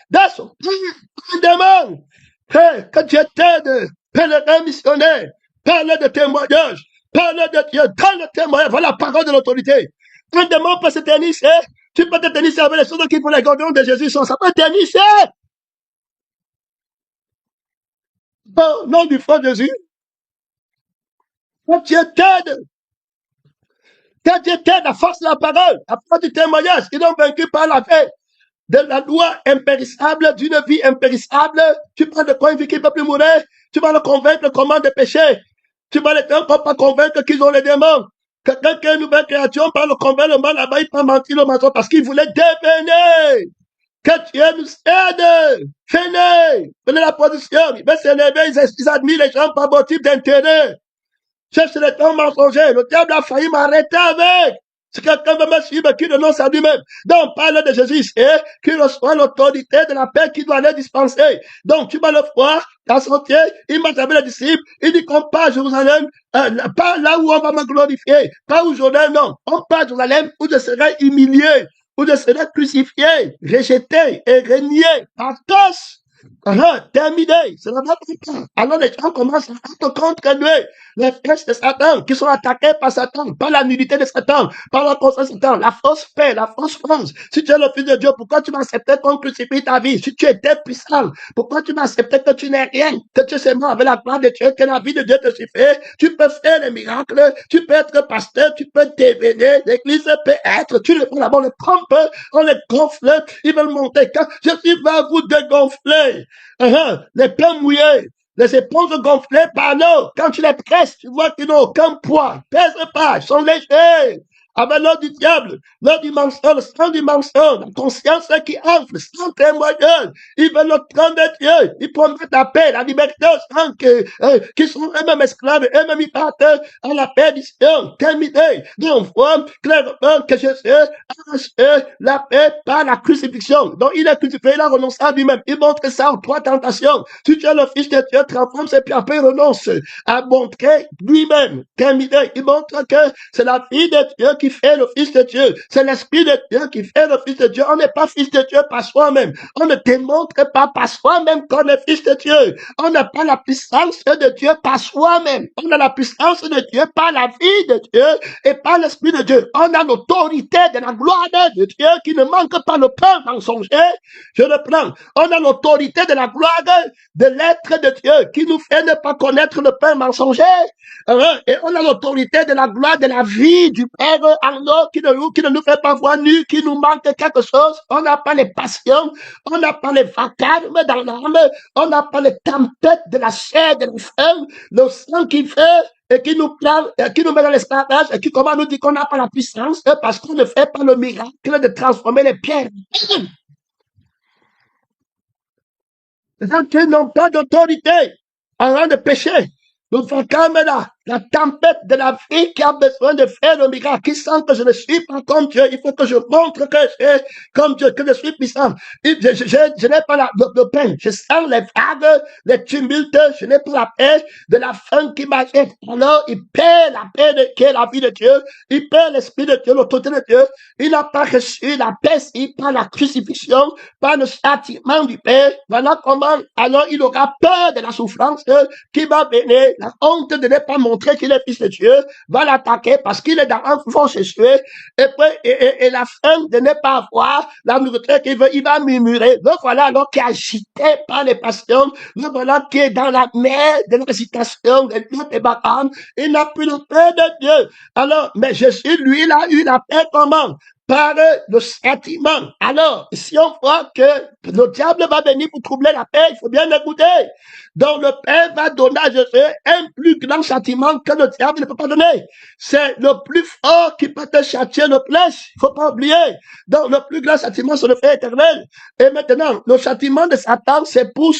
de son père a un démon. Hey, que Dieu t'aide, pèlerin missionnaire. Parle de témoignage. Parle de Dieu. Dans le témoignage, voilà la parole de l'autorité. Un démon peut se tennisser. Tu peux te tennisser avec les choses qui font les cordons de Jésus. Ça peut tennisser. Au nom du frère Jésus. Que Dieu t'aide. Que Dieu t'aide à force de la parole, à force du témoignage. Ils ont vaincu par la paix de la loi impérissable, d'une vie impérissable. Tu parles de quoi une vie qui ne peut plus mourir. Tu vas le convaincre comment de pécher. Tu vas les encore pas convaincre qu'ils ont les démons. Quelqu'un qui est une nouvelle créature, par le convaincre le mal là-bas, il peut mentir le mensonge parce qu'il voulait devenir. Que Dieu nous aide. Venez la position. Il va s'élever, ils admirent les gens par motif d'intérêt. C'est le temps mensonger. Le diable a failli m'arrêter avec. Si quelqu'un veut me suivre, qui renonce à lui-même. Donc, parle de Jésus et qui reçoit l'autorité de la paix qui doit les dispenser. Donc, tu vas le voir, dans son pied, il marche avec les disciples, il dit qu'on part à Jérusalem, pas là où on va me glorifier, pas où Jourdain, non. On part à Jérusalem où je serai humilié, où je serai crucifié, rejeté et régné par tous. Alors, terminé, c'est la même. Alors les gens commencent à être contre lui. Les flèches de Satan qui sont attaqués par Satan, par la nudité de Satan, par la conscience de Satan, la fausse paix, la fausse France. Si tu es le fils de Dieu, pourquoi tu vas accepter qu'on crucifie ta vie? Si tu étais puissant, pourquoi tu vas accepter que tu n'es rien? Que tu sais moi avec la gloire de Dieu, que la vie de Dieu te suffit? Tu peux faire les miracles, tu peux être pasteur, tu peux devenir, l'église peut être, tu le prends d'abord, le trompe, on les gonfle, ils veulent monter. Quand Jésus va vous dégonfler, les plans mouillés, les éponges gonflées par l'eau, quand tu les presses, tu vois qu'ils n'ont aucun poids, pèse pas, ils sont légers. Avec l'eau du diable, l'eau du mensonge, le sang du mensonge, la conscience qui enfle, sans témoignage, ils veulent le trône de Dieu, ils prendront la paix, la liberté aux gens qui sont eux-mêmes esclaves, eux-mêmes ils partent à la perdition, terminé. Donc, on voit clairement que Jésus a reçu la paix par la crucifixion. Donc, il est crucifié, il a renoncé à lui-même. Il montre ça en trois tentations. Si tu es le fils de Dieu, transforme, et puis après il renonce à montrer lui-même, terminé. Il montre que c'est la fille de Dieu qui fait le Fils de Dieu. C'est l'Esprit de Dieu qui fait le Fils de Dieu. On n'est pas Fils de Dieu par soi-même. On ne démontre pas par soi-même qu'on est Fils de Dieu. On n'a pas la puissance de Dieu par soi-même. On a la puissance de Dieu par la vie de Dieu et par l'Esprit de Dieu. On a l'autorité de la gloire de Dieu qui ne manque pas le pain mensonger. Je le prends. On a l'autorité de la gloire de l'être de Dieu qui nous fait ne pas connaître le pain mensonger. Et on a l'autorité de la gloire de la vie du Père en nous qui ne nous fait pas voir nu, qui nous manque quelque chose. On n'a pas les passions, on n'a pas les vacarmes dans l'âme, on n'a pas les tempêtes de la chair, de la faim, le sang qui fait et qui nous prend, qui nous met dans l'esclavage et qui comment nous dit qu'on n'a pas la puissance parce qu'on ne fait pas le miracle de transformer les pierres. Les gens qui n'ont pas d'autorité en rang de péché. Le vacarme là, la tempête de la vie qui a besoin de faire le miracle, qui sent que je ne suis pas comme Dieu. Il faut que je montre que je suis comme Dieu, que je suis puissant. Je n'ai pas le pain. Je sens les vagues, les tumultes. Je n'ai pas la paix de la faim qui m'achète. Alors, il perd la paix qui est la vie de Dieu. Il perd l'esprit de Dieu, l'autorité de Dieu. Il n'a pas reçu la paix par la crucifixion, par le châtiment du Père. Voilà comment, alors, il aura peur de la souffrance qui va venir. La honte de ne pas montrer qu'il est fils de Dieu va l'attaquer parce qu'il est dans un fond sexuel et la faim de ne pas avoir la nourriture qu'il veut, il va murmurer. Le voilà alors qui est agité par les passions, le voilà qui est dans la mer de l'hésitation, de lutte et bataille, il n'a plus le paix de Dieu. Alors, mais Jésus, lui, il a eu la paix comment? Par le châtiment. Alors, si on voit que le diable va venir pour troubler la paix, il faut bien l'écouter. Donc, le Père va donner à Jésus un plus grand châtiment que le diable ne peut pas donner. C'est le plus fort qui peut te châtier le plus. Il faut pas oublier. Donc, le plus grand châtiment, c'est le feu éternel. Et maintenant, le châtiment de Satan, c'est pour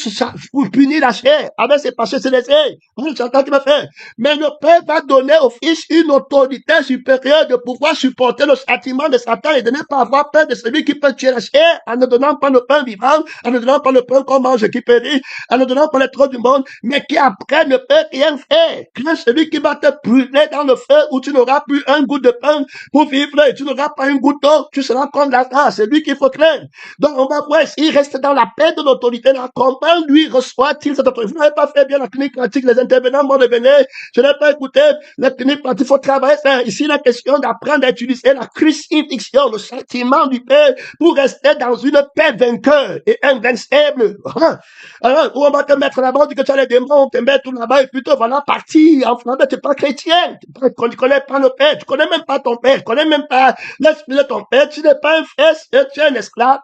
punir la chair. Avec ses péchés, c'est les c'est Satan qui va faire. Mais le Père va donner au Fils une autorité supérieure de pouvoir supporter le châtiment de Satan et de ne pas avoir peur de celui qui peut tuer la chair en ne donnant pas le pain vivant, en ne donnant pas le pain qu'on mange qui périt, en ne donnant pas les trous du monde, mais qui après ne peut rien faire. Crains celui qui va te brûler dans le feu où tu n'auras plus un goût de pain pour vivre et tu n'auras pas une goutte d'eau, tu seras comme Lazare. C'est lui qu'il faut craindre. Donc on va voir s'il reste dans la paix de l'autorité, comment lui reçoit-il cette autorité. Vous n'avez pas fait bien la clinique pratique, les intervenants vont revenir. Je n'ai pas écouté la clinique pratique, il faut travailler ça. Ici, la question d'apprendre à utiliser la crucifixion, le châtiment du Père pour rester dans une paix vainqueur et invincible. Alors, où on va te mettre là-bas, on dit que tu as les démons, on te met tout là-bas et plutôt voilà, parti en Flandre, tu n'es pas chrétien, tu ne connais pas le Père, tu ne connais même pas ton Père, tu ne connais même pas l'esprit de ton Père, tu n'es pas un fils, tu es un esclave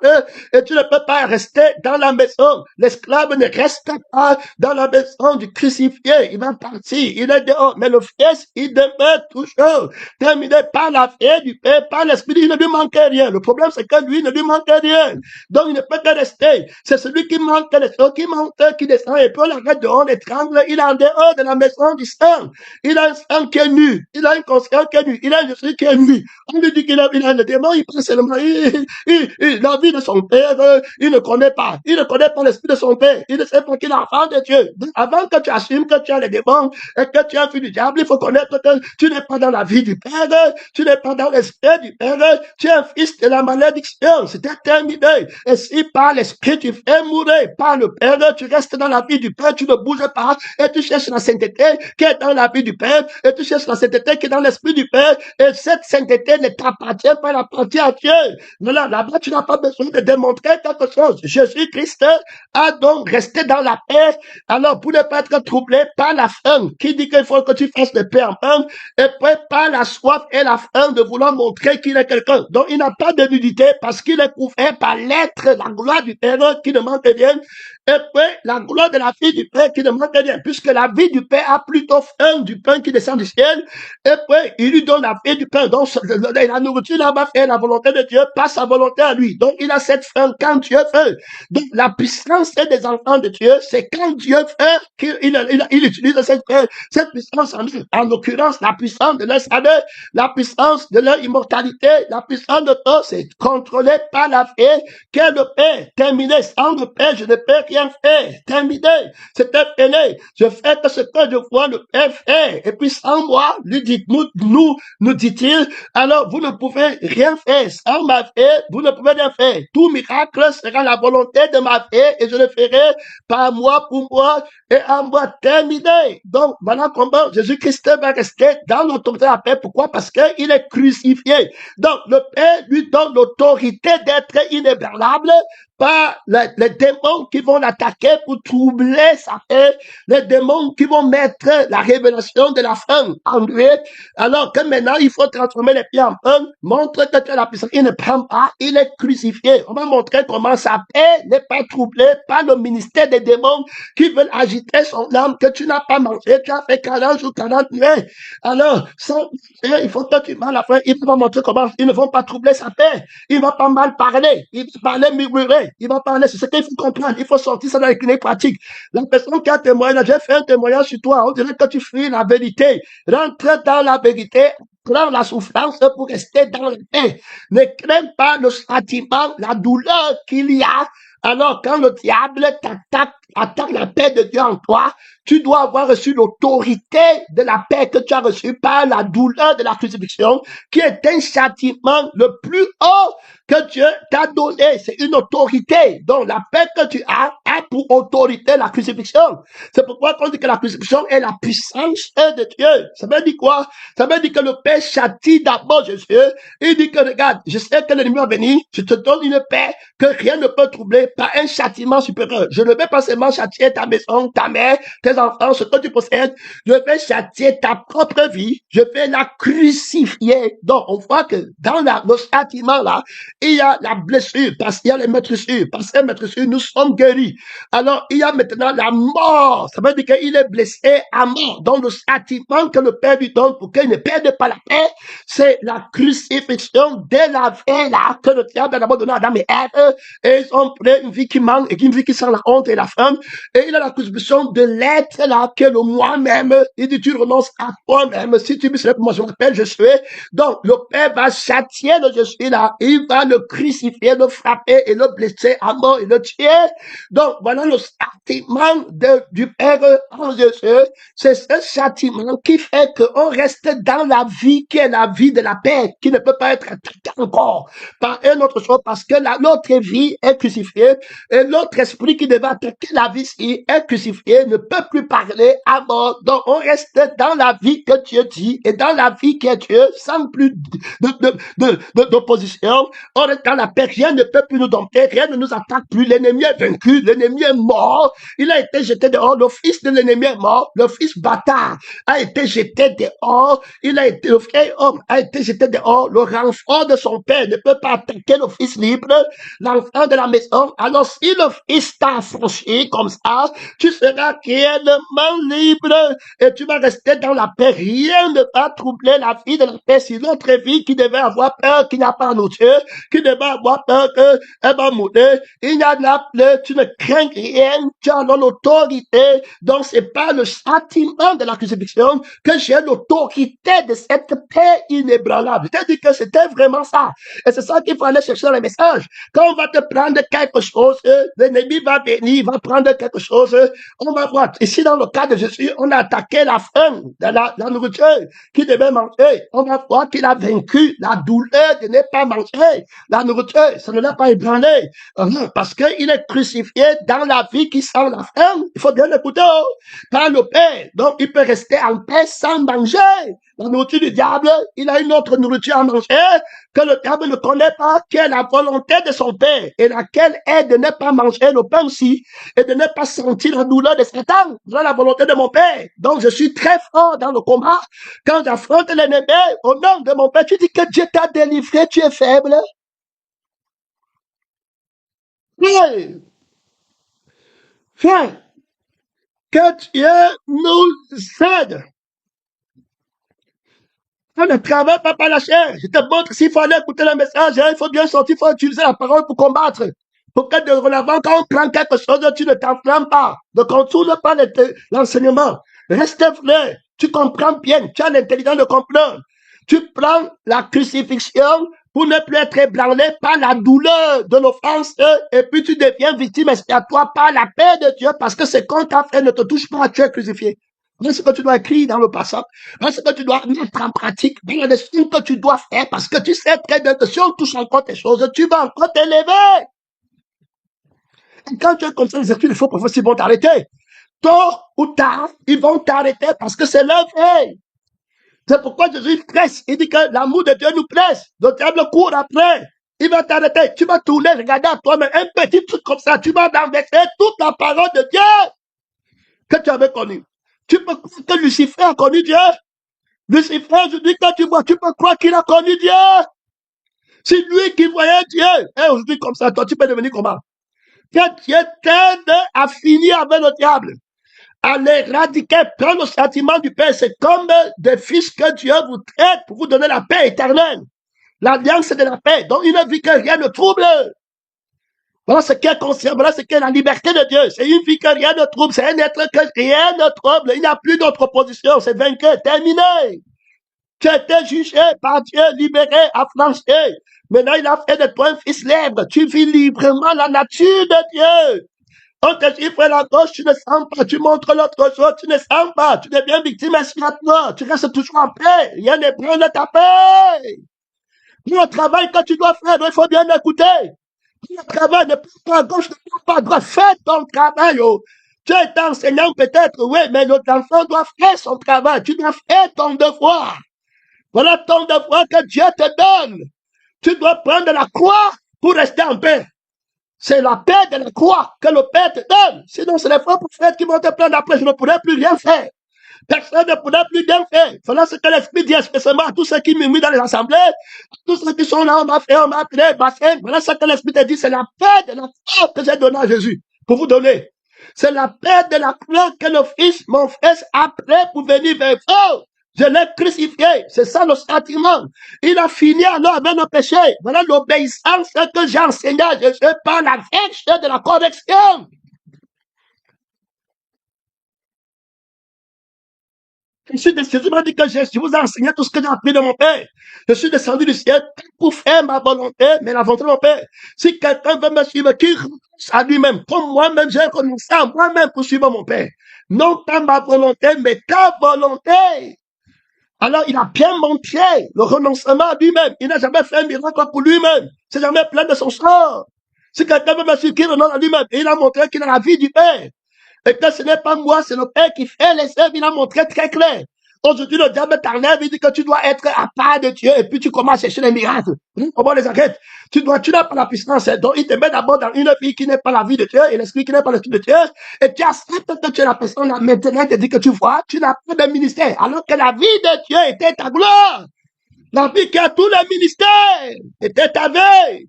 et tu ne peux pas rester dans la maison. L'esclave ne reste pas dans la maison du crucifié, il va partir, il est dehors, mais le fils, il demeure toujours terminé par la vie du Père, par l'esprit, il ne lui manque rien. Le problème, c'est que lui, il ne lui manque rien. Donc, il ne peut que rester. C'est celui qui manque les choses, qui monte, qui descend, et puis on l'arrête dehors, l'étrangle, il est en dehors de la maison du sang. Il a un sang qui est nu. Il a une conscience qui est nue. Il a un esprit qui est nu. On lui dit qu'il a le démon, il pense seulement, la vie de son père, il ne connaît pas. Il ne connaît pas l'esprit de son père. Il ne sait pas qu'il est enfant de Dieu. Donc, avant que tu assumes que tu as les démons et que tu es un fils du diable, il faut connaître que tu n'es pas dans la vie du Père, tu n'es pas dans l'esprit du Père, tu es un fils de la malédiction. C'était terminé. Et si par l'esprit tu fais mourir par le Père, tu restes dans la vie du Père, tu ne bouges pas et tu cherches la sainteté qui est dans la vie du Père et tu cherches la sainteté qui est dans l'esprit du Père et cette sainteté ne t'appartient pas, elle appartient à Dieu. Voilà, là-bas tu n'as pas besoin de démontrer quelque chose. Jésus-Christ a donc resté dans la paix, alors pour ne pas être troublé par la faim, qui dit qu'il faut que tu fasses le paix en pain, et puis par la soif et la faim de vouloir montrer qu'il est quelqu'un. Donc il n'a pas de nudité parce qu'il est couvert par l'être, la gloire du Père qui ne manque rien, et puis la gloire de la fille du Père qui ne manque rien, puisque la vie du Père a plutôt faim du pain qui descend du ciel, et puis il lui donne la vie du pain. Donc la nourriture là-bas fait la volonté de Dieu, pas sa volonté à lui. Donc il a cette faim quand Dieu veut. Donc la puissance des enfants de Dieu, c'est quand Dieu veut qu'il utilise cette puissance en l'occurrence la puissance de leur salut, la puissance de leur immortalité, la puissance de tout, c'est contrôlé par la paix qu'est le Père. Terminé, sans le Père, je ne peux rien rien fait. Terminé. C'était fini. Je fais que ce que je vois le Père faire. Et puis sans moi, lui dit, nous dit-il, alors vous ne pouvez rien faire. Sans ma fait, vous ne pouvez rien faire. Tout miracle sera la volonté de ma fait et je le ferai par moi, pour moi et en moi. Terminé. Donc, voilà comment Jésus-Christ va rester dans l'autorité de la paix. Pourquoi? Parce qu'il est crucifié. Donc, le Père lui donne l'autorité d'être inébranlable par les démons qui vont l'attaquer pour troubler sa paix, les démons qui vont mettre la révélation de la fin en lui, alors que maintenant il faut transformer les pieds en pain, montre que tu as la puissance. Il ne prend pas, il est crucifié. On va montrer comment sa paix n'est pas troublée par le ministère des démons qui veulent agiter son âme, que tu n'as pas mangé, tu as fait 40 jours, 40 nuits. Alors, il faut que tu manges la fin, il va montrer comment ils ne vont pas troubler sa paix. Il va pas mal parler, il va parler murmurer, il va parler, c'est ce qu'il faut comprendre, il faut sortir ça dans les cliniques pratiques. La personne qui a témoigné, j'ai fait un témoignage sur toi, on dirait que tu fuis la vérité. Rentre dans la vérité, prends la souffrance pour rester dans la paix. Ne crains pas le châtiment, la douleur qu'il y a. Alors, quand le diable attaque la paix de Dieu en toi, tu dois avoir reçu l'autorité de la paix que tu as reçue par la douleur de la crucifixion, qui est un châtiment le plus haut que Dieu t'a donné. C'est une autorité. Donc, la paix que tu as a pour autorité la crucifixion. C'est pourquoi on dit que la crucifixion est la puissance de Dieu. Ça veut dire quoi? Ça veut dire que le Père châtie d'abord Jésus. Il dit que, regarde, je sais que l'ennemi va venir, je te donne une paix que rien ne peut troubler par un châtiment supérieur. Je ne vais pas seulement châtier ta maison, ta mère, tes enfants, ce que tu possèdes. Je vais châtier ta propre vie. Je vais la crucifier. Donc, on voit que dans le châtiment là, il y a la blessure, parce qu'il y a les meurtrissures. Parce que les meurtrissures, nous sommes guéris. Alors, il y a maintenant la mort. Ça veut dire qu'il est blessé à mort. Donc, le châtiment que le Père lui donne pour qu'il ne perde pas la paix, c'est la crucifixion de la vie là, que le diable a d'abord donné à Adam et Ève. Et ils ont pris une vie qui manque, et une vie qui sent la honte et la faim. Et il a la crucifixion de l'être là, que le moi-même. Il dit, tu renonces à toi-même. Si tu me serais pour moi, je m'appelle, je suis. Donc, le Père va châtier le je suis là. Il va le crucifier, le frapper et le blesser à mort et le tuer. Donc, voilà le châtiment du Père en Jésus. C'est ce châtiment qui fait qu'on reste dans la vie qui est la vie de la paix, qui ne peut pas être attaquée encore par une autre chose, parce que l'autre vie est crucifiée et l'autre esprit qui devait attaquer la vie ici est crucifié, ne peut plus parler à mort. Donc, on reste dans la vie que Dieu dit et dans la vie qui est Dieu, sans plus d'opposition. On reste dans la paix, rien ne peut plus nous dompter, rien ne nous attaque plus. L'ennemi est vaincu, l'ennemi est mort. Il a été jeté dehors. Le fils de l'ennemi est mort. Le fils bâtard a été jeté dehors. Le vieil homme a été jeté dehors. Le renfort de son père ne peut pas attaquer le fils libre, l'enfant de la maison. Alors, si le fils t'a affranchi comme ça, tu seras réellement libre et tu vas rester dans la paix. Rien ne va troubler la vie de la paix. Si notre vie qui devait avoir peur, qui n'a pas nous Dieu, qui devait avoir peur qu'elle va mourir, il n'y a là, tu ne crains rien, tu as l'autorité. Donc, c'est pas le châtiment de la crucifixion que j'ai l'autorité de cette paix inébranlable. C'est-à-dire que c'était vraiment ça. Et c'est ça qu'il faut aller chercher dans les messages. Quand on va te prendre quelque chose, l'ennemi va venir, il va prendre quelque chose, on va voir. Ici, dans le cas de Jésus, on a attaqué la faim de la nourriture qu'il devait manger. On va voir qu'il a vaincu la douleur de ne pas manger la nourriture. Ça ne l'a pas ébranlé. Parce qu'il est crucifié dans la vie qui sent la faim. Il faut bien l'écouter. Par le Père. Donc, il peut rester en paix sans manger. La nourriture du diable, il a une autre nourriture à manger que le diable ne connaît pas, qui est la volonté de son Père, et laquelle est de ne pas manger le pain aussi, et de ne pas sentir la douleur de Satan. Voilà la volonté de mon Père. Donc, je suis très fort dans le combat. Quand j'affronte l'ennemi, au nom de mon Père, tu dis que Dieu t'a délivré, tu es faible. Viens, viens, que Dieu nous aide. On ne travaille pas par la chair. Je te montre s'il faut aller écouter le message, il faut bien sortir, il faut utiliser la parole pour combattre. Pour que de l'avant, quand on prend quelque chose, tu ne t'enflammes pas. Ne contourne pas l'enseignement. Reste vrai. Tu comprends bien. Tu as l'intelligence de comprendre. Tu prends la crucifixion pour ne plus être ébranlé par la douleur de l'offense, et puis tu deviens victime expiatoire par la paix de Dieu, parce que ce qu'on t'a fait ne te touche pas, tu es crucifié. Voilà ce que tu dois écrire dans le passage. Voilà ce que tu dois mettre en pratique. Voilà les signes que tu dois faire, parce que tu sais très bien que si on touche encore tes choses, tu vas encore t'élever. Et quand tu es comme ça, les esprits de faux prophètes, ils vont t'arrêter. Tôt ou tard, ils vont t'arrêter parce que c'est leur veille. C'est pourquoi Jésus presse. Il dit que l'amour de Dieu nous presse. Le diable court après. Il va t'arrêter. Tu vas tourner, regarder à toi, mais un petit truc comme ça, tu vas renverser toute la parole de Dieu que tu avais connue. Tu peux croire que Lucifer a connu Dieu. Lucifer, je dis que tu vois, tu peux croire qu'il a connu Dieu. C'est lui qui voyait Dieu. Et aujourd'hui, comme ça, toi, tu peux devenir comment? Que Dieu t'aide à finir avec le diable, à l'éradiquer, prendre le sentiment du Père. C'est comme des fils que Dieu vous traite pour vous donner la paix éternelle. L'alliance de la paix. Donc, une vie que rien ne trouble. Voilà ce qui est conscient. Voilà ce qui est la liberté de Dieu. C'est une vie que rien ne trouble. C'est un être que rien ne trouble. Il n'y a plus d'autre opposition. C'est vaincu, terminé. Tu as été jugé par Dieu, libéré, affranchi. Maintenant, il a fait de toi un fils libre. Tu vis librement la nature de Dieu. On te chiffre la gauche, tu ne sens pas. Tu montres l'autre chose, tu ne sens pas. Tu deviens victime expiatoire. Tu restes toujours en paix. Rien ne prend de ta paix. Le travail que tu dois faire, il faut bien écouter. Le travail ne prend pas à gauche, ne prend pas à droite. Fais ton travail. Oh. Tu es enseignant peut-être, oui, mais notre enfant doit faire son travail. Tu dois faire ton devoir. Voilà ton devoir que Dieu te donne. Tu dois prendre la croix pour rester en paix. C'est la paix de la croix que le Père te donne. Sinon, c'est les faux prophètes qui vont te prendre après. Je ne pourrai plus rien faire. Personne ne pourra plus rien faire. Voilà ce que l'Esprit dit spécialement à tous ceux qui murmurent dans les assemblées, à tous ceux qui sont là, on m'a fait, on m'a appelé, bassin. Voilà ce que l'Esprit te dit. C'est la paix de la croix que j'ai donnée à Jésus pour vous donner. C'est la paix de la croix que le Fils, mon Fils, a pris pour venir vers vous. Je l'ai crucifié. C'est ça le sentiment. Il a fini alors avec le péché. Voilà l'obéissance que j'ai enseigné à Jésus par la vertu de la correction. Jésus m'a dit que je vous ai enseigné tout ce que j'ai appris de mon Père. Je suis descendu du ciel pour faire ma volonté, mais la volonté de mon Père. Si quelqu'un veut me suivre, qu'il renonce à lui-même, comme moi-même, j'ai renoncé à moi-même pour suivre mon Père. Non pas ma volonté, mais ta volonté. Alors, il a bien montré le renoncement à lui-même. Il n'a jamais fait un miracle pour lui-même. C'est jamais plein de son sort. Si quelqu'un veut me suivre, qu'il renonce à lui-même. Et il a montré qu'il a la vie du Père. Et que ce n'est pas moi, c'est le Père qui fait les œuvres. Il a montré très clair. Aujourd'hui, le diable t'enlève, il dit que tu dois être à part de Dieu, et puis tu commences à chercher les miracles. Comment on les arrête? Tu n'as pas la puissance. Donc, il te met d'abord dans une vie qui n'est pas la vie de Dieu, et l'esprit qui n'est pas l'esprit de Dieu, et tu acceptes que tu es la personne. Maintenant, il te dit que tu vois, tu n'as pas de ministère, alors que la vie de Dieu était ta gloire. La vie qui a tous les ministères était ta veille.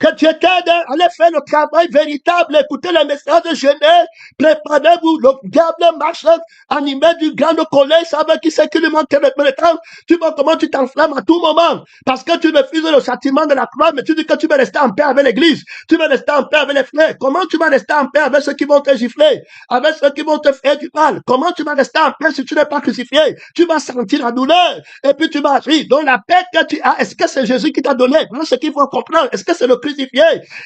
Que Dieu t'aide à aller faire le travail véritable, écoutez les messages de jeunesse, préparez-vous, le diable marche, animé du grand colère, ça veut qui c'est qui lui manque le temps, tu vois comment tu t'enflammes à tout moment, parce que tu refuses le châtiment de la croix, mais tu dis que tu vas rester en paix avec l'église, tu vas rester en paix avec les frères, comment tu vas rester en paix avec ceux qui vont te gifler, avec ceux qui vont te faire du mal, comment tu vas rester en paix si tu n'es pas crucifié, tu vas sentir la douleur, et puis tu vas agir, donc la paix que tu as, est-ce que c'est Jésus qui t'a donné, voilà ce qu'il faut comprendre, est-ce que c'est le crucifié?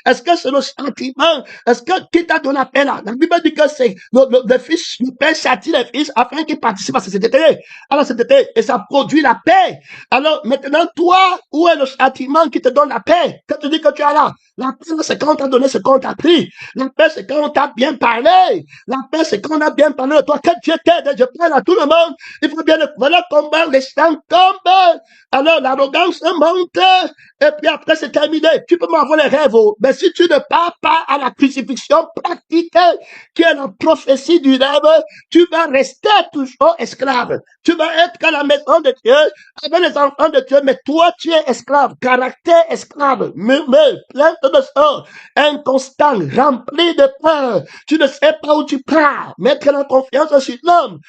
Est-ce que c'est le sentiment? Est-ce que qui t'a donné la paix là? La Bible dit que c'est le fils, le père châtie les fils afin qu'ils participent à cette été. Alors cette été, et ça produit la paix. Alors maintenant, toi, où est le sentiment qui te donne la paix? Quand tu dis que tu as là, la paix c'est quand on t'a donné ce qu'on t'a pris. La paix c'est quand on t'a bien parlé. La paix c'est quand on a bien parlé de toi. Que Dieu t'aide, je parle à tout le monde. Il faut bien le voilà comment les chants tombent. Alors l'arrogance monte. Et puis après, c'est terminé. Tu peux m'avoir les rêves, mais si tu ne pars pas à la crucifixion pratique, qui est la prophétie du rêve, tu vas rester toujours esclave. Tu vas être à la maison de Dieu, avec les enfants de Dieu, mais toi, tu es esclave, caractère esclave, murmure, plein de sang, inconstant, rempli de peur. Tu ne sais pas où tu pars. Mettre la confiance sur l'homme.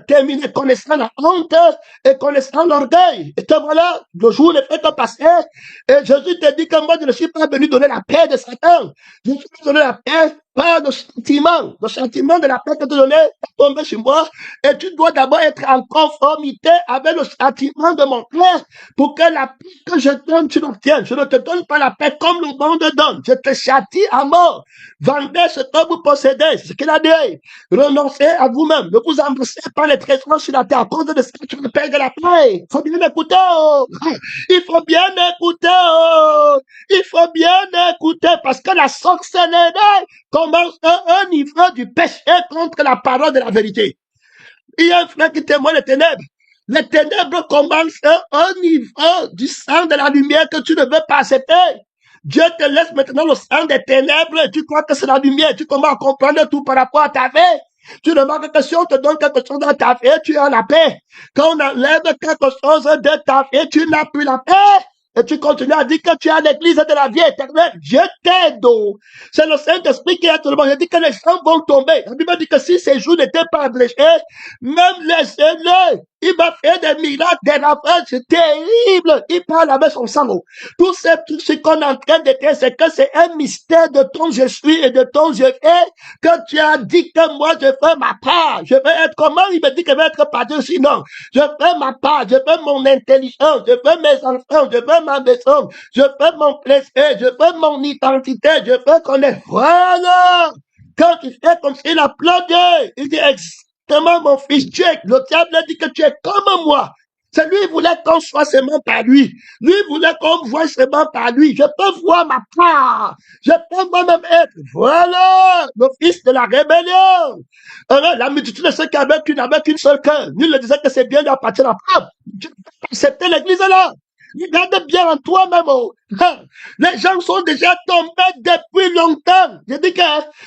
Terminer connaissant la honte et connaissant l'orgueil. Et te voilà, le jour ne fait que passer. Et Jésus te dit que moi, je ne suis pas venu donner la paix de Satan. Je suis venu donner la paix par le sentiment de la paix que tu donnais est tombé sur moi. Et tu dois d'abord être en conformité avec le sentiment de mon cœur pour que la paix que je donne, tu l'obtiennes. Je ne te donne pas la paix comme le monde donne. Je te châtie à mort. Vendez ce que vous possédez. C'est ce qu'il a dit. Renoncez à vous-même. Ne vous embrassez pas les trésors sur la terre. À cause de ce que tu me payes de la paix. Il faut bien écouter. Oh. Il faut bien écouter. Oh. Il faut bien écouter parce que la sorcellerie commence à un niveau du péché contre la parole de la vérité. Il y a un frère qui témoigne les ténèbres. Les ténèbres commencent à un niveau du sang de la lumière que tu ne veux pas accepter. Dieu te laisse maintenant le sang des ténèbres et tu crois que c'est la lumière. Tu commences à comprendre tout par rapport à ta vie. Tu remarques que si on te donne quelque chose dans ta vie, tu as la paix. Quand on enlève quelque chose de ta vie, tu n'as plus la paix. Et tu continues à dire que tu as l'église de la vie éternelle. Je t'aide. C'est le Saint-Esprit qui est tout le monde. Je dis que les gens vont tomber. La Bible dit que si ces jours n'étaient pas abrégés, même les aînés, il m'a fait des miracles, des ravages terribles. Il parle avec son sang. Tout ce qu'on est en train de dire, c'est que c'est un mystère de ton je suis et de ton je fais, que tu as dit que moi je fais ma part. Je vais être comment? Il me dit que je vais être pas Dieu, sinon. Je fais ma part, je fais mon intelligence, je fais mes enfants, je fais ma maison, je fais mon plaisir, je fais mon identité, je fais qu'on est voilà. Quand tu fais comme s'il a pleuré, il dit exactement mon fils, le diable a dit que tu es comme moi. C'est lui qui voulait qu'on soit seulement par lui. Lui voulait qu'on voit seulement par lui. Je peux voir ma part. Je peux moi-même être. Voilà le fils de la rébellion. Alors, la multitude de ceux qui avaient qu'une seule cœur. Nul ne disait que c'est bien d'appartenir à la femme. Accepter l'église là. Regarde bien en toi-même. Oh. Les gens sont déjà tombés depuis longtemps. Je dis que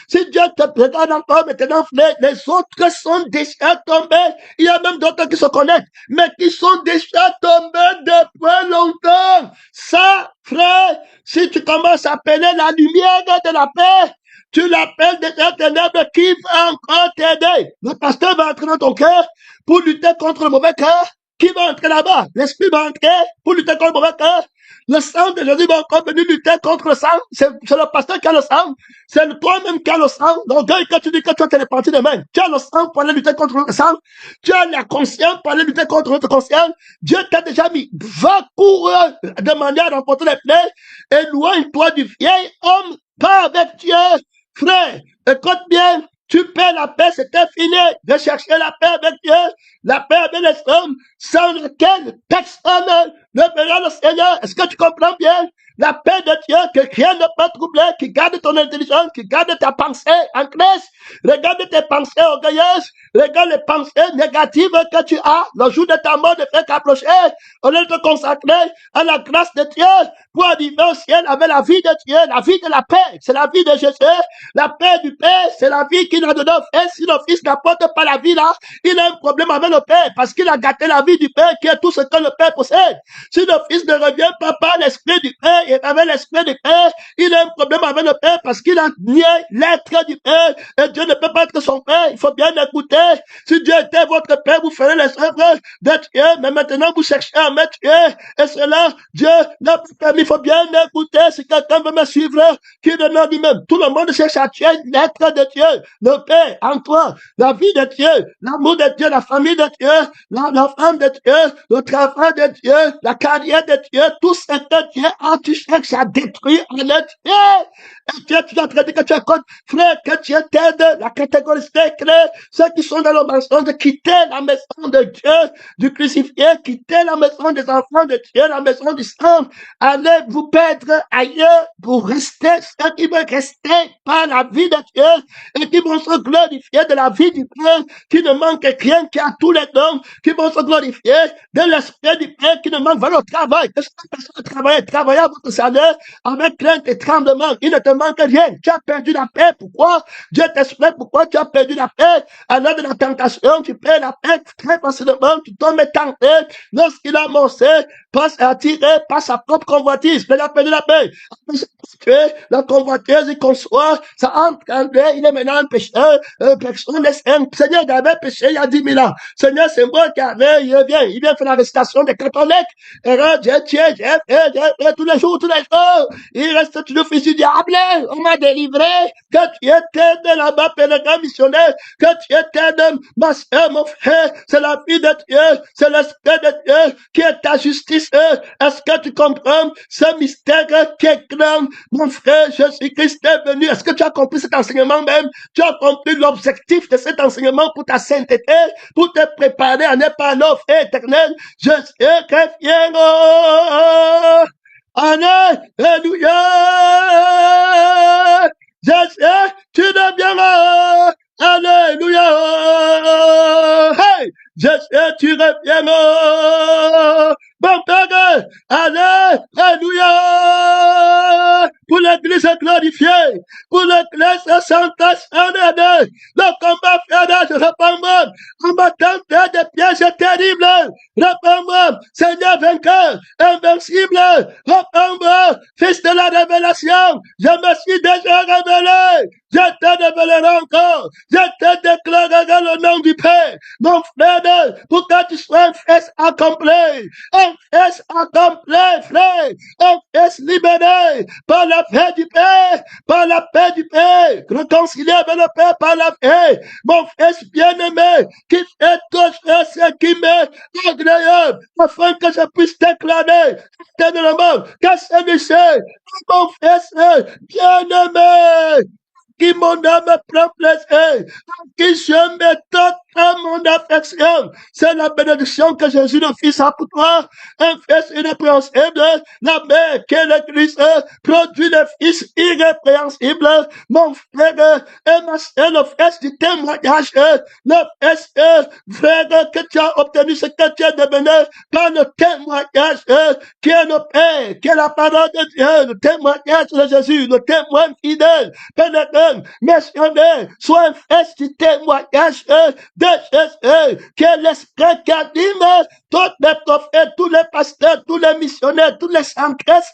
si Dieu te regarde encore maintenant, les autres sont déjà tombés. Il y a même d'autres qui se connaissent, mais qui sont déjà tombés depuis longtemps. Ça, frère, si tu commences à appeler la lumière de la paix, tu l'appelles déjà ténèbres qui va encore t'aider. Le pasteur va entrer dans ton cœur pour lutter contre le mauvais cœur. Qui va entrer là-bas? L'esprit va entrer pour lutter contre le mauvais cœur. Le sang de Jésus va encore venir lutter contre le sang. C'est le pasteur qui a le sang. C'est toi-même qui a le sang. Donc, quand tu dis que tu as téléporté demain, tu as le sang pour aller lutter contre le sang. Tu as la conscience pour aller lutter contre notre conscience. Dieu t'a déjà mis. Va courir de manière à remporter les plaies. Éloigne-toi du vieil homme. Pas avec Dieu. Frère, écoute bien. Tu perds la paix, c'était fini. De chercher la paix avec Dieu, la paix avec les hommes, sans laquelle personne ne verra le Seigneur. Est-ce que tu comprends bien? La paix de Dieu, que rien ne peut troubler, qui garde ton intelligence, qui garde ta pensée en Christ. Regarde tes pensées orgueilleuses, regarde les pensées négatives que tu as. Le jour de ta mort ne fait qu'approcher. On est te consacrer à la grâce de Dieu pour arriver au ciel avec la vie de Dieu, la vie de la paix. C'est la vie de Jésus. La paix du Père, c'est la vie qu'il a donné au Fils. Si le Fils n'apporte pas la vie là, il a un problème avec le Père parce qu'il a gâté la vie du Père qui est tout ce que le Père possède. Si le Fils ne revient pas par l'Esprit du Père et avec l'Esprit du Père, il a un problème avec le Père parce qu'il a nié l'être du Père et Dieu ne peut pas être son Père. Il faut bien écouter. Si Dieu était votre Père, vous ferez les œuvres de Dieu, mais maintenant vous cherchez à mettre Dieu et cela, Dieu n'a pas permis. Il faut bien écouter. Si quelqu'un veut me suivre, qui donne lui-même. Tout le monde cherche à tuer l'être de Dieu, le Père en toi, la vie de Dieu, l'amour de Dieu, la famille de Dieu, la femme de Dieu, le travail de Dieu, la carrière de Dieu, tout ce que Dieu a, tu cherches à détruire en Dieu. Et Dieu, tu es en train de dire que tu écoutes, frère, que Dieu t'aide, la catégorie claire, ceux qui sont dans le mensonge, quitter la maison de Dieu, du crucifié, quitter la maison des enfants de Dieu, la maison du sang, allez vous perdre ailleurs pour rester, ceux qui veulent rester par la vie de Dieu et qui vont se glorifier de la vie du Père, qui ne manque rien, qui a tous les dons, qui vont se glorifier de l'esprit du Père, qui ne manque pas le travail. Que cette personne travaille à votre salaire avec crainte et tremblement. Il ne te manque rien. Tu as perdu la paix. Pourquoi? Dieu t'explique pourquoi tu as perdu la paix. À l'heure de la tentation, tu perds la paix très facilement. Tu tombes tenté. Lorsqu'il a amorcé, passe attiré par sa propre convoitise. Il a perdu la paix. La convoitise, il conçoit, ça entre en lui, il est maintenant un pécheur, personne n'est saint. Seigneur, il avait péché il y a 10 000 ans. Seigneur, c'est moi qui avais, il vient faire l'arrestation des catholiques. j'ai tous les jours, il reste le fils du diable, on m'a délivré, que tu étais de là-bas, pèlerin missionnaire, que tu étais de ma soeur, mon frère, c'est la vie de Dieu, c'est l'esprit de Dieu qui est ta justice. Est-ce que tu comprends ce mystère qui est grand, mon frère? Jésus-Christ est venu. Est-ce que tu as compris cet enseignement même? Tu as compris l'objectif de cet enseignement pour ta sainteté, pour te préparer à ne pas l'offre éternelle. Jésus revient. Alléluia. Jésus, tu reviendras. Alléluia. Hey, Jésus, tu reviendras. Bon Père, alléluia. Pour l'église glorifiée, pour l'église sanctifiée, le combat frère, je réponds-moi, en battant des pièges terribles, réponds-moi, Seigneur vainqueur, invincible, réponds-moi, fils de la révélation, je me suis déjà révélé, je te révélerai encore, je te déclarerai le nom du Père, mon frère, pour que tu sois un fils accompli, un fils accompli, frère, un fils libéré, par la paix du Père, par la paix du Père, réconcilié avec le Père par la paix, mon fils bien-aimé, qui fait tout ce qui m'est agréable, afin que je puisse déclarer éternellement que c'est mon fils bien-aimé, qui mon âme prend plaisir, qui je mets toute mon affection. C'est la bénédiction que Jésus le Fils a pour toi. Un fils irrépréhensible, la mère qui est l'Église, produit le Fils irrépréhensible. Mon frère et ma soeur, le fils du témoignage, le fils, frère, que tu as obtenu ce que tu as devenu par le témoignage, qui est le Père, qui est la parole de Dieu, le témoignage de Jésus, le témoin fidèle, pénétrant, missionnaire, soit un fils du témoignage de Jésus, qui est l'esprit qui anime tous les prophètes, tous les pasteurs, tous les missionnaires, tous les centresses,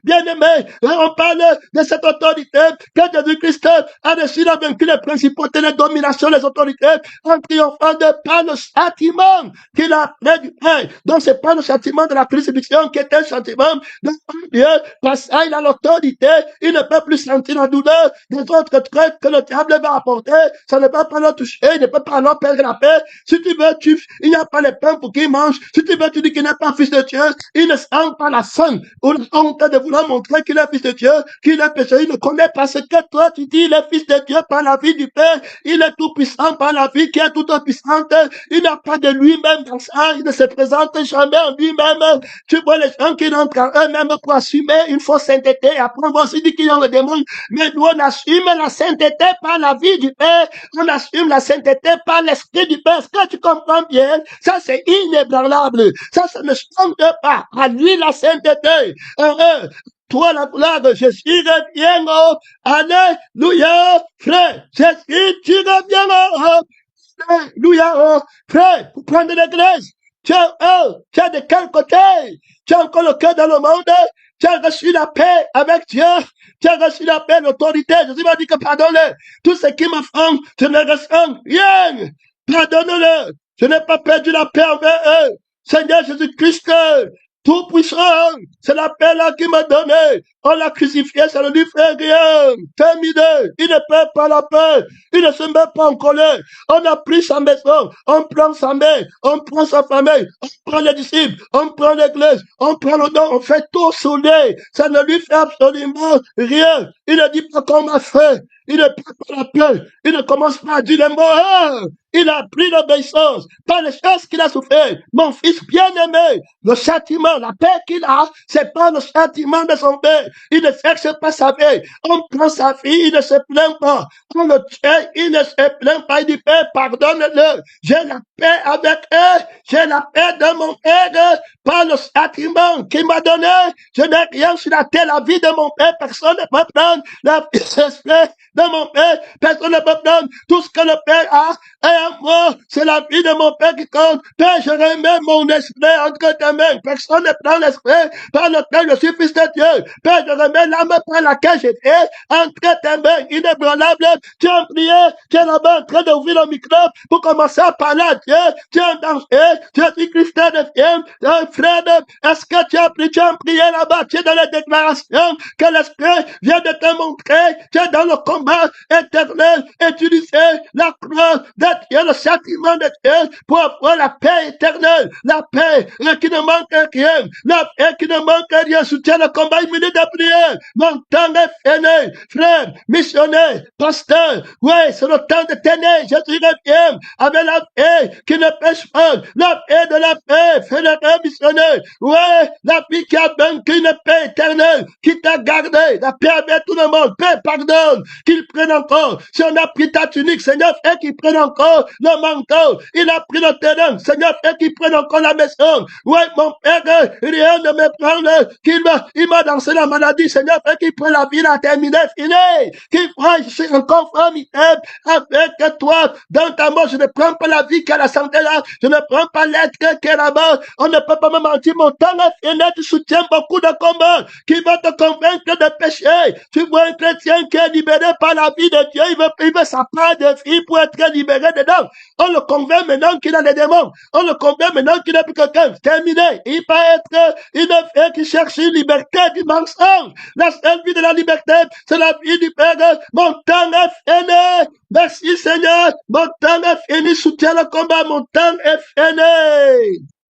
bien-aimés. On parle de cette autorité que Jésus-Christ a reçu, a vaincu les principautés, les dominations, les autorités, en triomphant de par le châtiment qu'il a pris du Père. Donc c'est pas le châtiment de la crucifixion qui est un châtiment de Dieu, parce qu'il a l'autorité, il ne peut plus sentir la douleur des autres trucs que le diable va apporter, ça ne peut pas le toucher, il ne peut pas leur perdre la paix. Si tu veux, il n'y a pas les pains pour qu'il mange. Si tu veux, tu dis qu'il n'est pas fils de Dieu, il ne sent pas la faim ou la honte de vouloir montrer qu'il est fils de Dieu, qu'il est péché, il ne connaît pas ce que toi tu dis, il est fils de Dieu par la vie du Père, il est tout puissant par la vie qui est toute puissante, il n'a pas de lui-même dans ça, il ne se présente jamais en lui-même. Tu vois les gens qui rentrent en eux-mêmes pour assumer une fausse sainteté, après on va aussi dire qu'ils ont le démon, mais nous on assume la sainteté par la vie du Père, on assume la sainteté par l'esprit du Père. Est-ce que tu comprends bien? Ça c'est inébranlable, ça ne change pas, à lui la sainteté. Heureux, toi la gloire de Jésus revient, oh, alléluia, frère, Jésus, tu reviens, oh, alléluia, oh, frère, pour prendre l'église, tu es de quel côté? Tu as encore le cœur dans le monde, tu as reçu la paix avec Dieu, tu as reçu la paix, l'autorité. Jésus m'a dit que pardonne-le. Tout ce qui m'offrent, je ne ressens rien. Pardonne-le. Je n'ai pas perdu la paix envers eux. Seigneur Jésus-Christ, tout puissant, c'est la paix là qui m'a donné. On l'a crucifié, ça ne lui fait rien. Terminé. Il ne perd pas la paix. Il ne se met pas en colère. On a pris sa maison. On prend sa mère. On prend sa famille. On prend les disciples. On prend l'église. On prend le nom. On fait tout souler. Ça ne lui fait absolument rien. Il ne dit pas qu'on m'a fait. Il ne perd pas la paix. Il ne commence pas à dire les mots. Il a pris l'obéissance par les choses qu'il a souffert. Mon fils bien-aimé, le châtiment, la paix qu'il a, c'est pas le châtiment de son père. Il ne cherche pas sa vie. On prend sa fille, il ne se plaint pas. On le tue, il ne se plaint pas. Il dit, Père, pardonne-le. J'ai la paix avec eux. J'ai la paix de mon père par le châtiment qu'il m'a donné. Je n'ai rien sur la terre, la vie de mon père. Personne ne peut prendre la vie de de mon Père. Personne ne peut prendre tout ce que le Père a. Et à moi, c'est la vie de mon Père qui compte. Père, je remets mon esprit entre tes mains. Personne ne prend l'esprit par lequel je suis fils de Dieu. Père, je remets l'âme par laquelle j'ai fait entre tes mains inébranlables. Tu as prié, tu es là-bas en train d'ouvrir le micro pour commencer à parler à Dieu. Tu es en danger, tu es dit Christian de Fiemme, Fred, est-ce que tu as prié là-bas? Tu es dans la déclaration que l'esprit vient de te montrer. Tu es dans le combat éternel et tu disais la croix de Dieu, le sentiment de Dieu pour avoir la paix éternelle, la paix qui ne manque rien, la paix qui ne manque rien. Soutiens le combat immédiat de prière. Mon temps est fini, frère, missionnaire, pasteur. Oui, c'est le temps de t'aider. Jésus revient avec la paix qui ne pêche pas, la paix de la paix, frère missionnaire. Oui, la paix qui a vaincu une paix éternelle, qui t'a gardé, la paix avec tout le monde. Paix, pardonne, qu'il prenne encore. Si on a pris ta tunique, Seigneur, fais qu'il prenne encore le manteau. Il a pris le terrain, Seigneur, fais qu'il prenne encore la maison. Oui, mon Père, rien ne me prend, il m'a dansé la maladie, Seigneur, fais qu'il prenne la vie, la terminée, fini. Qu'il prenne, je suis en conformité avec toi. Dans ta mort, je ne prends pas la vie qui a la santé là, je ne prends pas l'être qui est là-bas. On ne peut pas me mentir, mon temps est fini, tu soutiens beaucoup de combats qui vont te convaincre de pécher. Tu vois un chrétien qui est libéré par la vie de Dieu, il veut sa part de vie pour être libéré dedans. On le convainc maintenant qu'il a les démons. On le convainc maintenant qu'il n'est plus quelqu'un. Terminé. Il peut être une fille qui cherche une liberté du mensonge. La seule vie de la liberté, c'est la vie du Père. Mon temps est fini. Merci Seigneur. Mon temps est fini. Soutiens le combat. Mon temps est fini.